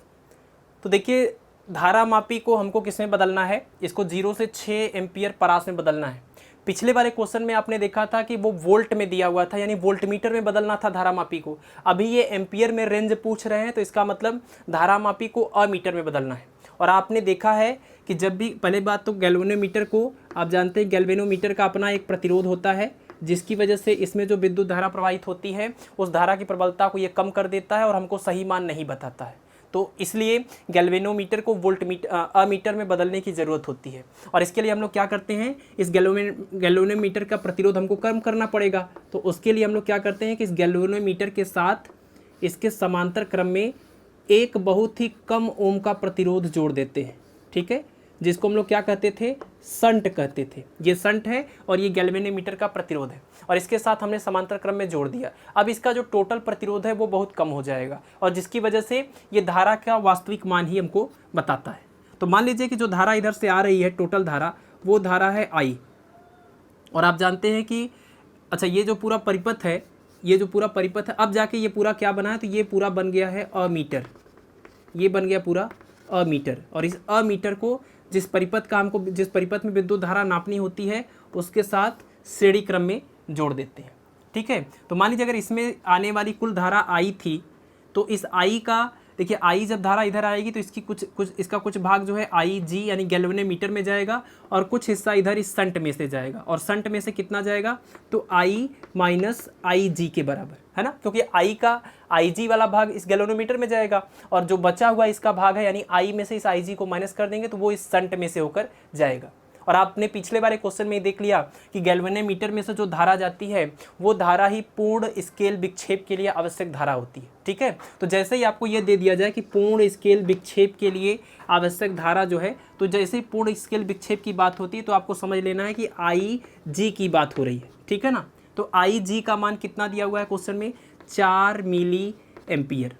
तो देखिए धारामापी को हमको किस में बदलना है, इसको 0 से 6 एम्पियर परास में बदलना है। पिछले वाले क्वेश्चन में आपने देखा था कि वो वोल्ट में दिया हुआ था, यानी वोल्ट मीटर में बदलना था धारामापी को। अभी ये एम्पियर में रेंज पूछ रहे हैं, तो इसका मतलब धारामापी को अमीटर में बदलना है। और आपने देखा है कि जब भी, पहले बात तो गैल्वेनोमीटर को आप जानते हैं, गैल्वेनोमीटर का अपना एक प्रतिरोध होता है, जिसकी वजह से इसमें जो विद्युत धारा प्रवाहित होती है उस धारा की प्रबलता को ये कम कर देता है और हमको सही मान नहीं बताता है। तो इसलिए गैल्वेनोमीटर को अमीटर में बदलने की ज़रूरत होती है। और इसके लिए हम लोग क्या करते हैं, इस गैल्वेनोमीटर का प्रतिरोध हमको कम करना पड़ेगा। तो उसके लिए हम लोग क्या करते हैं कि इस गैल्वेनोमीटर के साथ इसके समांतर क्रम में एक बहुत ही कम ओम का प्रतिरोध जोड़ देते हैं। ठीक है, जिसको हम लोग क्या कहते थे, शंट कहते थे। ये शंट है और ये गैल्वेनोमीटर का प्रतिरोध है, और इसके साथ हमने समांतर क्रम में जोड़ दिया। अब इसका जो टोटल प्रतिरोध है वो बहुत कम हो जाएगा, और जिसकी वजह से ये धारा का वास्तविक मान ही हमको बताता है। तो मान लीजिए कि जो धारा इधर से आ रही है, टोटल धारा, वो धारा है I, और आप जानते हैं कि अच्छा ये जो पूरा परिपथ है, ये जो पूरा परिपथ है, अब जाके ये पूरा क्या बना है, तो ये पूरा बन गया है अमीटर, ये बन गया पूरा अमीटर। और इस अमीटर को जिस परिपथ में विद्युत धारा नापनी होती है उसके साथ श्रेणी क्रम में जोड़ देते हैं। ठीक है, तो मान लीजिए अगर इसमें आने वाली कुल धारा I थी, तो इस I का देखिए, I जब धारा इधर आएगी तो इसकी इसका कुछ भाग जो है IG यानी गैल्वेनोमीटर में जाएगा, और कुछ हिस्सा इधर इस शंट में से जाएगा। और शंट में से कितना जाएगा, तो I माइनस IG के बराबर है ना, क्योंकि I का IG वाला भाग इस गैल्वेनोमीटर में जाएगा, और जो बचा हुआ इसका भाग है यानी I में से इस IG को माइनस कर देंगे तो वो इस शंट में से होकर जाएगा। और आपने पिछले वाले क्वेश्चन में देख लिया कि गैल्वेनोमीटर में से जो धारा जाती है वो धारा ही पूर्ण स्केल विक्षेप के लिए आवश्यक धारा होती है। ठीक है, तो जैसे ही आपको ये दे दिया जाए कि पूर्ण स्केल विक्षेप के लिए आवश्यक धारा जो है, तो जैसे ही पूर्ण स्केल विक्षेप की बात होती है तो आपको समझ लेना है कि IG की बात हो रही है। ठीक है ना, तो IG का मान कितना दिया हुआ है क्वेश्चन में, 4 मिली एम्पियर।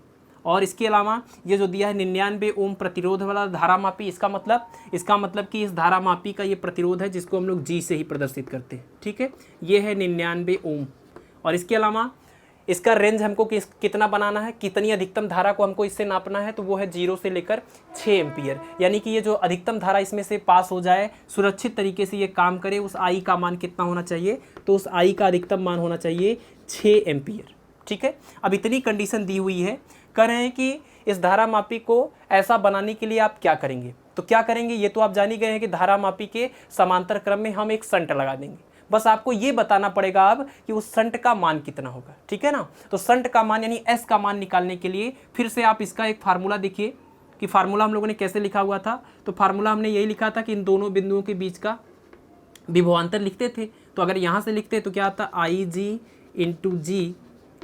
और इसके अलावा ये जो दिया है 99 ओम प्रतिरोध वाला धारामापी, इसका मतलब कि इस धारामापी का ये प्रतिरोध है जिसको हम लोग जी से ही प्रदर्शित करते हैं। ठीक है, ये है 99 ओम। और इसके अलावा इसका रेंज हमको कितना बनाना है, कितनी अधिकतम धारा को हमको इससे नापना है, तो वो है 0 से लेकर 6 एम्पियर। यानी कि ये जो अधिकतम धारा इसमें से पास हो जाए, सुरक्षित तरीके से ये काम करे, उस आई का मान कितना होना चाहिए, तो उस आई का अधिकतम मान होना चाहिए 6 एम्पियर। ठीक है, अब इतनी कंडीशन दी हुई है, कह रहे हैं कि इस धारामापी को ऐसा बनाने के लिए आप क्या करेंगे। तो क्या करेंगे, ये तो आप जान ही गए हैं कि धारामापी के समांतर क्रम में हम एक संट लगा देंगे। बस आपको ये बताना पड़ेगा अब कि उस संट का मान कितना होगा। ठीक है ना, तो संट का मान यानी एस का मान निकालने के लिए फिर से आप इसका एक फार्मूला देखिए कि फार्मूला हम लोगों ने कैसे लिखा हुआ था। तो फार्मूला हमने यही लिखा था कि इन दोनों बिंदुओं के बीच का विभवांतर लिखते थे। तो अगर यहाँ से लिखते तो क्या आता, i g into g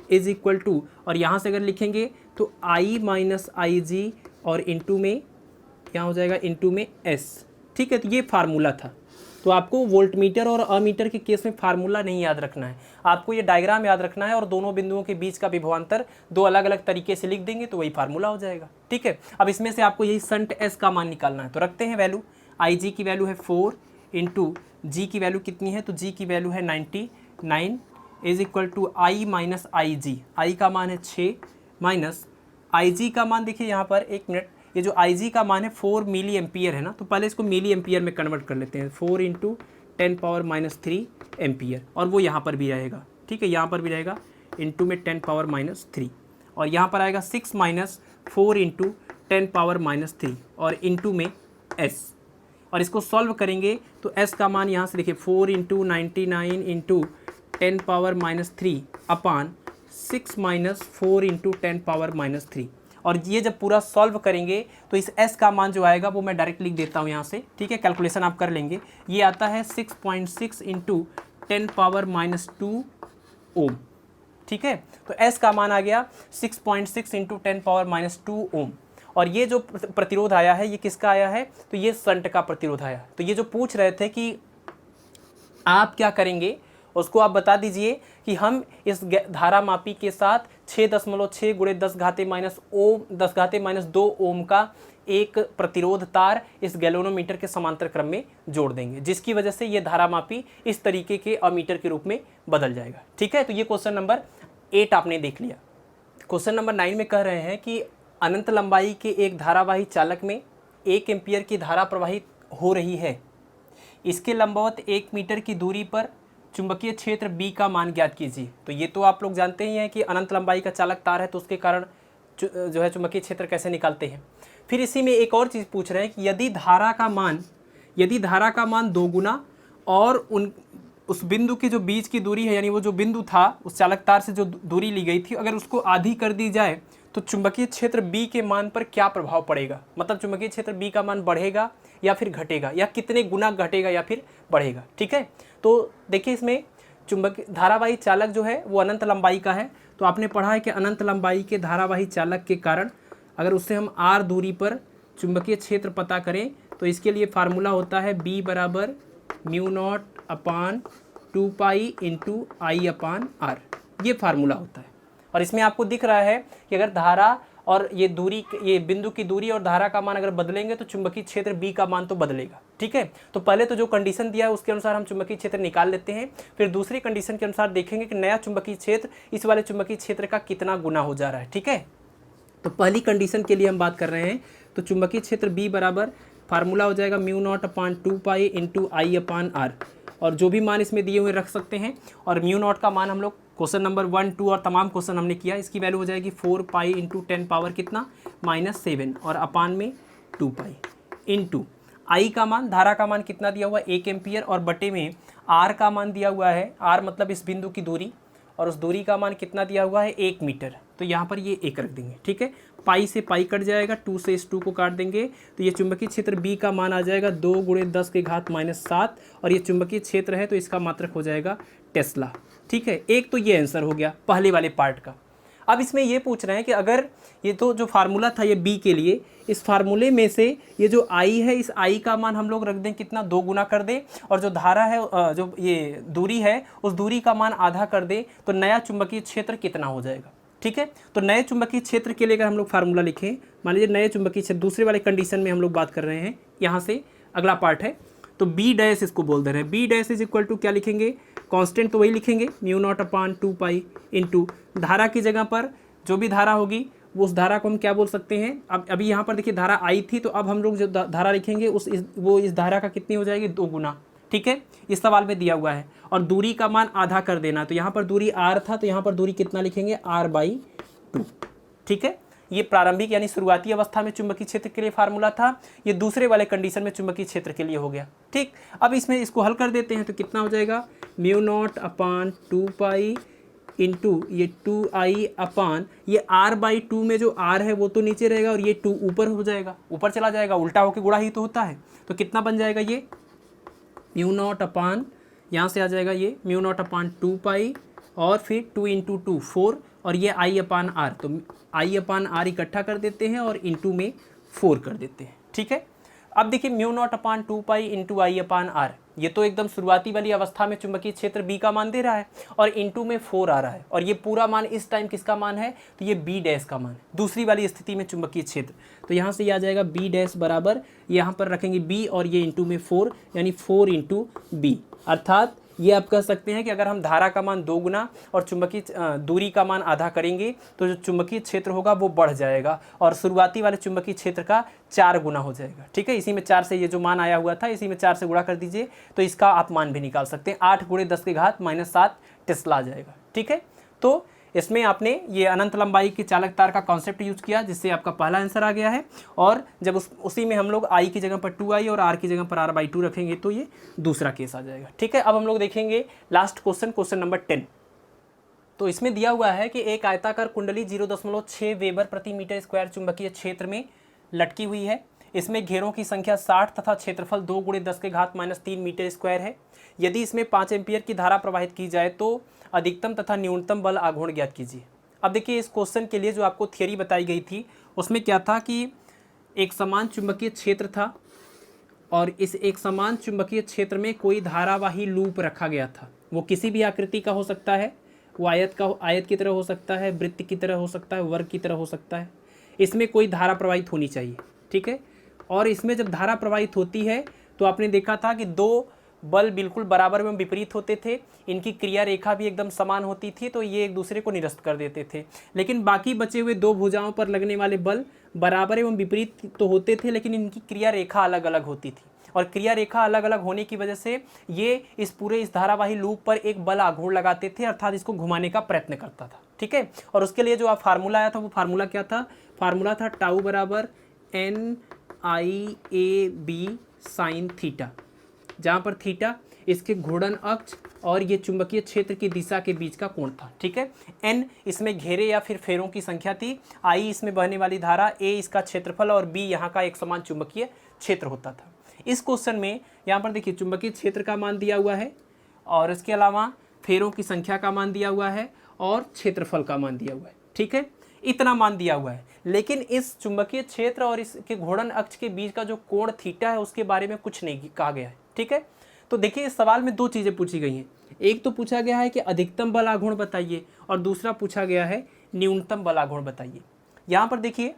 is equal to, और यहाँ से अगर लिखेंगे तो आई माइनस आई जी और इंटू में क्या हो जाएगा, इंटू में एस। ठीक है, तो ये फार्मूला था। तो आपको वोल्टमीटर और अमीटर के केस में फार्मूला नहीं याद रखना है, आपको ये डायग्राम याद रखना है और दोनों बिंदुओं के बीच का विभवांतर दो अलग अलग तरीके से लिख देंगे तो वही फार्मूला हो जाएगा। ठीक है, अब इसमें से आपको यही संट एस का मान निकालना है। तो रखते हैं वैल्यू, आई जी की वैल्यू है 4 इंटू जी की वैल्यू कितनी है, तो जी की वैल्यू है 99 is equal to i minus i g, आई का मान है 6 माइनस आई जी का मान देखिए यहाँ पर, एक मिनट, ये जो आई जी का मान है 4 मिली एम्पियर है ना, तो पहले इसको मिली एम्पियर में कन्वर्ट कर लेते हैं। 4 इंटू 10⁻³ एम्पियर, और वो यहाँ पर भी रहेगा। ठीक है, यहाँ पर भी रहेगा इंटू में 10⁻³ और यहाँ पर आएगा 6 माइनस 4 इंटू 10⁻³ और इंटू में एस। और इसको सॉल्व करेंगे तो एस का मान यहाँ से देखिए 4 इंटू 99 इंटू 10⁻³ अपान 6 माइनस 4 इंटू 10⁻³ और ये जब पूरा सॉल्व करेंगे तो इस s का मान जो आएगा वो मैं डायरेक्ट लिख देता हूँ यहाँ से। ठीक है, कैलकुलेशन आप कर लेंगे। ये आता है 6.6 इंटू 10⁻² ओम। ठीक है, तो s का मान आ गया 6.6 इंटू 10⁻² ओम। और ये जो प्रतिरोध आया है ये किसका आया है, तो ये संट का प्रतिरोध आया। तो ये जो पूछ रहे थे कि आप क्या करेंगे, उसको आप बता दीजिए कि हम इस धारामापी के साथ 6.6 × 10⁻2 ओम का एक प्रतिरोध तार इस गैल्वेनोमीटर के समांतर क्रम में जोड़ देंगे, जिसकी वजह से ये धारामापी इस तरीके के अमीटर के रूप में बदल जाएगा। ठीक है, तो ये क्वेश्चन नंबर 8 आपने देख लिया। क्वेश्चन नंबर 9 में कह रहे हैं कि अनंत लंबाई के एक धारावाही चालक में 1 एम्पियर की धारा प्रवाहित हो रही है। इसके लंबवत 1 मीटर की दूरी पर चुंबकीय क्षेत्र B का मान ज्ञात कीजिए। तो ये तो आप लोग जानते ही हैं कि अनंत लंबाई का चालक तार है तो उसके कारण जो है चुंबकीय क्षेत्र कैसे निकालते हैं। फिर इसी में एक और चीज़ पूछ रहे हैं कि यदि धारा का मान 2 गुना और उस बिंदु की जो बीच की दूरी है, यानी वो जो बिंदु था उस चालक तार से जो दूरी ली गई थी, अगर उसको आधी कर दी जाए तो चुंबकीय क्षेत्र B के मान पर क्या प्रभाव पड़ेगा। मतलब चुंबकीय क्षेत्र B का मान बढ़ेगा या फिर घटेगा, या कितने गुना घटेगा या फिर बढ़ेगा। ठीक है, तो देखिए इसमें धारावाही चालक जो है वो अनंत लंबाई का है। तो आपने पढ़ा है कि अनंत लंबाई के धारावाही चालक के कारण अगर उससे हम r दूरी पर चुंबकीय क्षेत्र पता करें तो इसके लिए फार्मूला होता है B बराबर μ0/2π इंटू I/r। ये फार्मूला होता है। और इसमें आपको दिख रहा है कि अगर धारा और ये बिंदु की दूरी और धारा का मान अगर बदलेंगे तो चुंबकीय क्षेत्र B का मान तो बदलेगा। ठीक है, तो पहले तो जो कंडीशन दिया है उसके अनुसार हम चुंबकीय क्षेत्र निकाल लेते हैं, फिर दूसरी कंडीशन के अनुसार देखेंगे कि नया चुंबकीय क्षेत्र इस वाले चुंबकीय क्षेत्र का कितना गुना हो जा रहा है। ठीक है, तो पहली कंडीशन के लिए हम बात कर रहे हैं, तो चुंबकीय क्षेत्र B बराबर फार्मूला हो जाएगा μ0/2π इंटू I/r, और जो भी मान इसमें दिए हुए रख सकते हैं। और μ0 का मान हम लोग क्वेश्चन नंबर 1, 2 और तमाम क्वेश्चन हमने किया, इसकी वैल्यू हो जाएगी 4π इंटू 10 पावर कितना -7 और अपान में 2π इंटू आई का मान, धारा का मान कितना दिया हुआ है 1 एम्पियर, और बटे में आर का मान दिया हुआ है, आर मतलब इस बिंदु की दूरी, और उस दूरी का मान कितना दिया हुआ है 1 मीटर। तो यहाँ पर ये 1 रख देंगे। ठीक है, पाई से पाई कट जाएगा, 2 से इस 2 को काट देंगे तो ये चुंबकीय क्षेत्र B का मान आ जाएगा 2 × 10⁻⁷, और ये चुंबकीय क्षेत्र है तो इसका मात्रक हो जाएगा टेस्ला। ठीक है, एक तो ये आंसर हो गया पहले वाले पार्ट का। अब इसमें ये पूछ रहे हैं कि अगर ये तो जो फार्मूला था ये बी के लिए, इस फार्मूले में से ये जो आई है, इस आई का मान हम लोग रख दें कितना, 2 गुना कर दें, और जो धारा है जो ये दूरी है उस दूरी का मान आधा कर दें, तो नया चुंबकीय क्षेत्र कितना हो जाएगा। ठीक है, तो नए चुंबकीय क्षेत्र के लिए अगर हम लोग फार्मूला लिखें, मान लीजिए नए चुंबकीय क्षेत्र दूसरे वाले कंडीशन में हम लोग बात कर रहे हैं, यहाँ से अगला पार्ट है, तो बी डैश इसको बोल दे रहे हैं। B dash is equal to क्या लिखेंगे, कांस्टेंट तो वही लिखेंगे mu naught upon 2 pi into धारा की जगह पर जो भी धारा होगी वो उस धारा को हम क्या बोल सकते हैं। अब अभी यहाँ पर देखिए धारा आई थी, तो अब हम लोग जो धारा लिखेंगे वो इस धारा का कितनी हो जाएगी, 2 गुना। ठीक है, इस सवाल में दिया हुआ है, और दूरी का मान आधा कर देना, तो यहाँ पर दूरी r था, तो यहाँ पर दूरी कितना लिखेंगे, r/2। ठीक है, ये प्रारंभिक यानी शुरुआती अवस्था में चुंबकीय क्षेत्र के लिए फार्मूला था, ये दूसरे वाले कंडीशन में चुंबकीय क्षेत्र के लिए हो गया। ठीक, अब इसमें इसको हल कर देते हैं, तो कितना हो जाएगा, mu naught upon 2 pi into ये 2i अपान ये r/2 में जो r है वो तो नीचे रहेगा और ये 2 ऊपर हो जाएगा, ऊपर चला जाएगा, उल्टा होकर गुणा ही तो होता है। तो कितना बन जाएगा, ये म्यू नॉट अपान, यहाँ से आ जाएगा ये म्यू नॉट अपान 2 पाई और फिर 2 इंटू 2 4, और ये i अपान r, तो i अपान r इकट्ठा कर देते हैं और इंटू में 4 कर देते हैं। ठीक है, अब देखिए mu naught upon 2 pi into I upon R, ये तो एकदम शुरुआती वाली अवस्था में चुंबकीय क्षेत्र बी का मान दे रहा है, और इंटू में 4 आ रहा है, और ये पूरा मान इस टाइम किसका मान है, तो ये बी डैश का मान है, दूसरी वाली स्थिति में चुंबकीय क्षेत्र। तो यहाँ से ये आ जाएगा बी डैश बराबर, यहाँ पर रखेंगे बी और ये इंटू में 4, यानी 4 इंटू बी, अर्थात ये आप कह सकते हैं कि अगर हम धारा का मान 2 गुना और चुंबकीय दूरी का मान आधा करेंगे तो जो चुंबकीय क्षेत्र होगा वो बढ़ जाएगा, और शुरुआती वाले चुंबकीय क्षेत्र का 4 गुना हो जाएगा। ठीक है, इसी में 4 से ये जो मान आया हुआ था इसी में 4 से गुणा कर दीजिए, तो इसका आप मान भी निकाल सकते हैं, 8 × 10⁻⁻7 टेस्ला आ जाएगा। ठीक है, तो इसमें आपने ये अनंत लंबाई की चालक तार का कॉन्सेप्ट यूज किया, जिससे आपका पहला आंसर आ गया है, और जब उसी में हम लोग i की जगह पर 2i और r की जगह पर r/2 रखेंगे तो ये दूसरा केस आ जाएगा। ठीक है, अब हम लोग देखेंगे लास्ट क्वेश्चन, क्वेश्चन नंबर 10। तो इसमें दिया हुआ है कि एक आयताकार कुंडली 0.6 वेबर प्रति मीटर स्क्वायर चुंबकीय क्षेत्र में लटकी हुई है, इसमें घेरों की संख्या 60 तथा क्षेत्रफल 2 × 10⁻³ मीटर स्क्वायर है। यदि इसमें 5 एम्पियर की धारा प्रवाहित की जाए तो अधिकतम तथा न्यूनतम बल आघूर्ण ज्ञात कीजिए। अब देखिए, इस क्वेश्चन के लिए जो आपको थियरी बताई गई थी उसमें क्या था कि एक समान चुंबकीय क्षेत्र था, और इस एक समान चुंबकीय क्षेत्र में कोई धारावाही लूप रखा गया था। वो किसी भी आकृति का हो सकता है, वो आयत की तरह हो सकता है, वृत्त की तरह हो सकता है, वर्ग की तरह हो सकता है। इसमें कोई धारा प्रवाहित होनी चाहिए। ठीक है, और इसमें जब धारा प्रवाहित होती है तो आपने देखा था कि 2 बल बिल्कुल बराबर एवं विपरीत होते थे, इनकी क्रिया रेखा भी एकदम समान होती थी, तो ये एक दूसरे को निरस्त कर देते थे। लेकिन बाकी बचे हुए 2 भुजाओं पर लगने वाले बल बराबर एवं विपरीत तो होते थे, लेकिन इनकी क्रिया रेखा अलग अलग होती थी, और क्रिया रेखा अलग अलग होने की वजह से ये इस धारावाही लूप पर एक बल आघूर्ण लगाते थे, अर्थात इसको घुमाने का प्रयत्न करता था। ठीक है, और उसके लिए जो आप फार्मूला आया था वो फार्मूला क्या था, फार्मूला था टाउ बराबर NIAB साइन थीटा, जहाँ पर थीटा इसके घूर्णन अक्ष और ये चुंबकीय क्षेत्र की दिशा के बीच का कोण था। ठीक है, n इसमें घेरे या फिर फेरों की संख्या थी, I इसमें बहने वाली धारा, A इसका क्षेत्रफल और B यहाँ का एक समान चुंबकीय क्षेत्र होता था। इस क्वेश्चन में यहाँ पर देखिए चुंबकीय क्षेत्र का मान दिया हुआ है, और इसके अलावा फेरों की संख्या का मान दिया हुआ है, और क्षेत्रफल का मान दिया हुआ है। ठीक है, इतना मान दिया हुआ है, लेकिन इस चुंबकीय क्षेत्र और इसके घूर्णन अक्ष के बीच का जो कोण थीटा है उसके बारे में कुछ नहीं कहा गया है। ठीक है, तो देखिए इस सवाल में 2 चीज़ें पूछी गई हैं, एक तो पूछा गया है कि अधिकतम बल आघूर्ण बताइए, और दूसरा पूछा गया है न्यूनतम बल आघूर्ण बताइए। यहाँ पर देखिए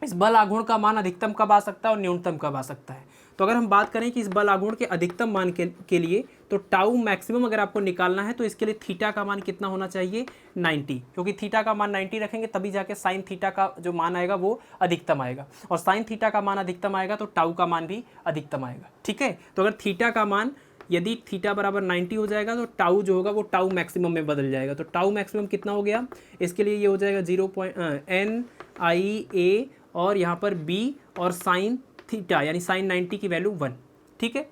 इस बल आघूर्ण का मान अधिकतम कब आ सकता है और न्यूनतम कब आ सकता है। तो अगर हम बात करें कि इस बल आघूर्ण के अधिकतम मान के लिए, तो टाउ मैक्सिमम अगर आपको निकालना है तो इसके लिए थीटा का मान कितना होना चाहिए, 90, क्योंकि थीटा का मान 90 रखेंगे तभी जाके साइन थीटा का जो मान आएगा वो अधिकतम आएगा, और साइन थीटा का मान अधिकतम आएगा तो टाउ का मान भी अधिकतम आएगा। ठीक है, तो अगर थीटा का मान यदि थीटा बराबर 90 हो जाएगा तो टाउ जो होगा वो टाउ मैक्सिमम में बदल जाएगा। तो टाउ मैक्सिमम कितना हो गया, इसके लिए ये हो जाएगा NIA और यहाँ पर B और साइन थीटा यानी साइन 90 की वैल्यू 1। ठीक है,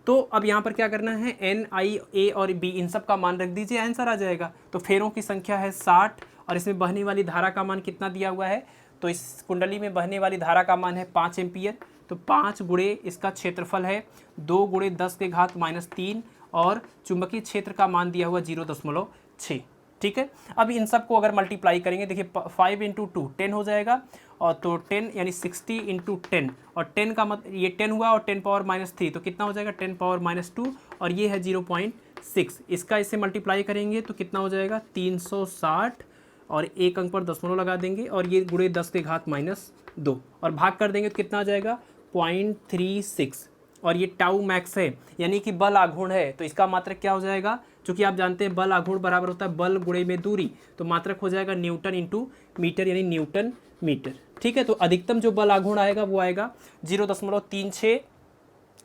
तो अब यहाँ पर क्या करना है, NIA और B इन सब का मान रख दीजिए, आंसर आ जाएगा। तो फेरों की संख्या है 60, और इसमें बहने वाली धारा का मान कितना दिया हुआ है, तो इस कुंडली में बहने वाली धारा का मान है 5 एम्पियर, तो 5 गुणे इसका क्षेत्रफल है 2 × 10⁻³ और चुंबकीय क्षेत्र का मान दिया हुआ 0.6। ठीक है। अब इन सब को अगर मल्टीप्लाई करेंगे, देखिए 5 इंटू 2 10 हो जाएगा, और तो 10 यानी 60 इंटू 10, और 10 का मतलब ये 10 हुआ, और 10 पावर -3 तो कितना हो जाएगा 10 पावर -2, और ये है 0.6। इसका इससे मल्टीप्लाई करेंगे तो कितना हो जाएगा 360, और एक अंक पर दशमलव लगा देंगे, और ये गुणे 10 के घात -2, और भाग कर देंगे तो कितना आ जाएगा 0.36। और ये टाउ मैक्स है यानी कि बल आघूर्ण है, तो इसका मात्रक क्या हो जाएगा, क्योंकि आप जानते हैं बल आघूर्ण बराबर होता है बल गुणे में दूरी, तो मात्रक हो जाएगा न्यूटन इंटू मीटर यानी न्यूटन मीटर। ठीक है, तो अधिकतम जो बल आघूर्ण आएगा वो आएगा 0.36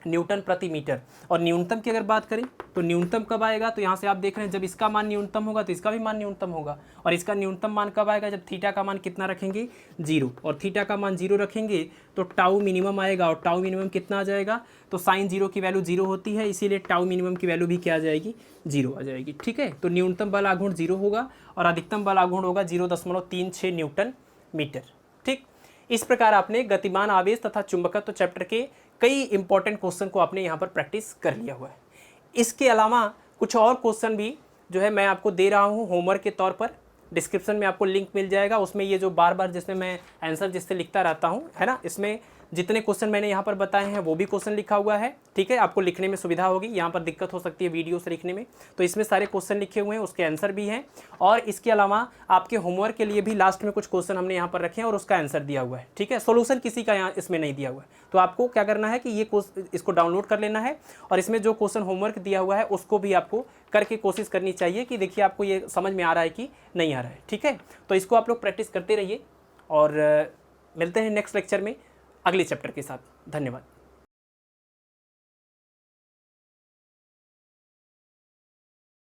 न्यूटन प्रति मीटर। और न्यूनतम की अगर बात करें तो न्यूनतम कब आएगा, तो यहाँ से आप देख रहे हैं जब इसका मान न्यूनतम होगा तो इसका भी मान न्यूनतम होगा, और इसका न्यूनतम मान कब आएगा, जब थीटा का मान कितना रखेंगे 0, और थीटा का मान 0 रखेंगे तो टाउ मिनिमम आएगा, और टाउ मिनिमम कितना आ जाएगा, तो साइन 0 की वैल्यू 0 होती है, इसीलिए टाउ मिनिमम की वैल्यू भी क्या आ जाएगी 0 आ जाएगी। ठीक है, तो न्यूनतम बल आघूर्ण 0 होगा, और अधिकतम बल आघूर्ण होगा 0.36 न्यूटन मीटर। ठीक, इस प्रकार आपने गतिमान आवेश तथा चुंबकत्व चैप्टर के कई इंपॉर्टेंट क्वेश्चन को आपने यहाँ पर प्रैक्टिस कर लिया हुआ है। इसके अलावा कुछ और क्वेश्चन भी जो है मैं आपको दे रहा हूँ होमवर्क के तौर पर, डिस्क्रिप्शन में आपको लिंक मिल जाएगा, उसमें ये जो बार बार जिसमें मैं आंसर जिससे लिखता रहता हूँ है ना, इसमें जितने क्वेश्चन मैंने यहाँ पर बताए हैं वो भी क्वेश्चन लिखा हुआ है। ठीक है, आपको लिखने में सुविधा होगी, यहाँ पर दिक्कत हो सकती है वीडियो से लिखने में, तो इसमें सारे क्वेश्चन लिखे हुए हैं, उसके आंसर भी हैं, और इसके अलावा आपके होमवर्क के लिए भी लास्ट में कुछ क्वेश्चन हमने यहाँ पर रखे हैं और उसका आंसर दिया हुआ है। ठीक है, सोल्यूशन किसी का यहाँ इसमें नहीं दिया हुआ है, तो आपको क्या करना है कि ये इसको डाउनलोड कर लेना है, और इसमें जो क्वेश्चन होमवर्क दिया हुआ है उसको भी आपको करके कोशिश करनी चाहिए कि देखिए आपको ये समझ में आ रहा है कि नहीं आ रहा है। ठीक है, तो इसको आप लोग प्रैक्टिस करते रहिए, और मिलते हैं नेक्स्ट लेक्चर में अगले चैप्टर के साथ। धन्यवाद।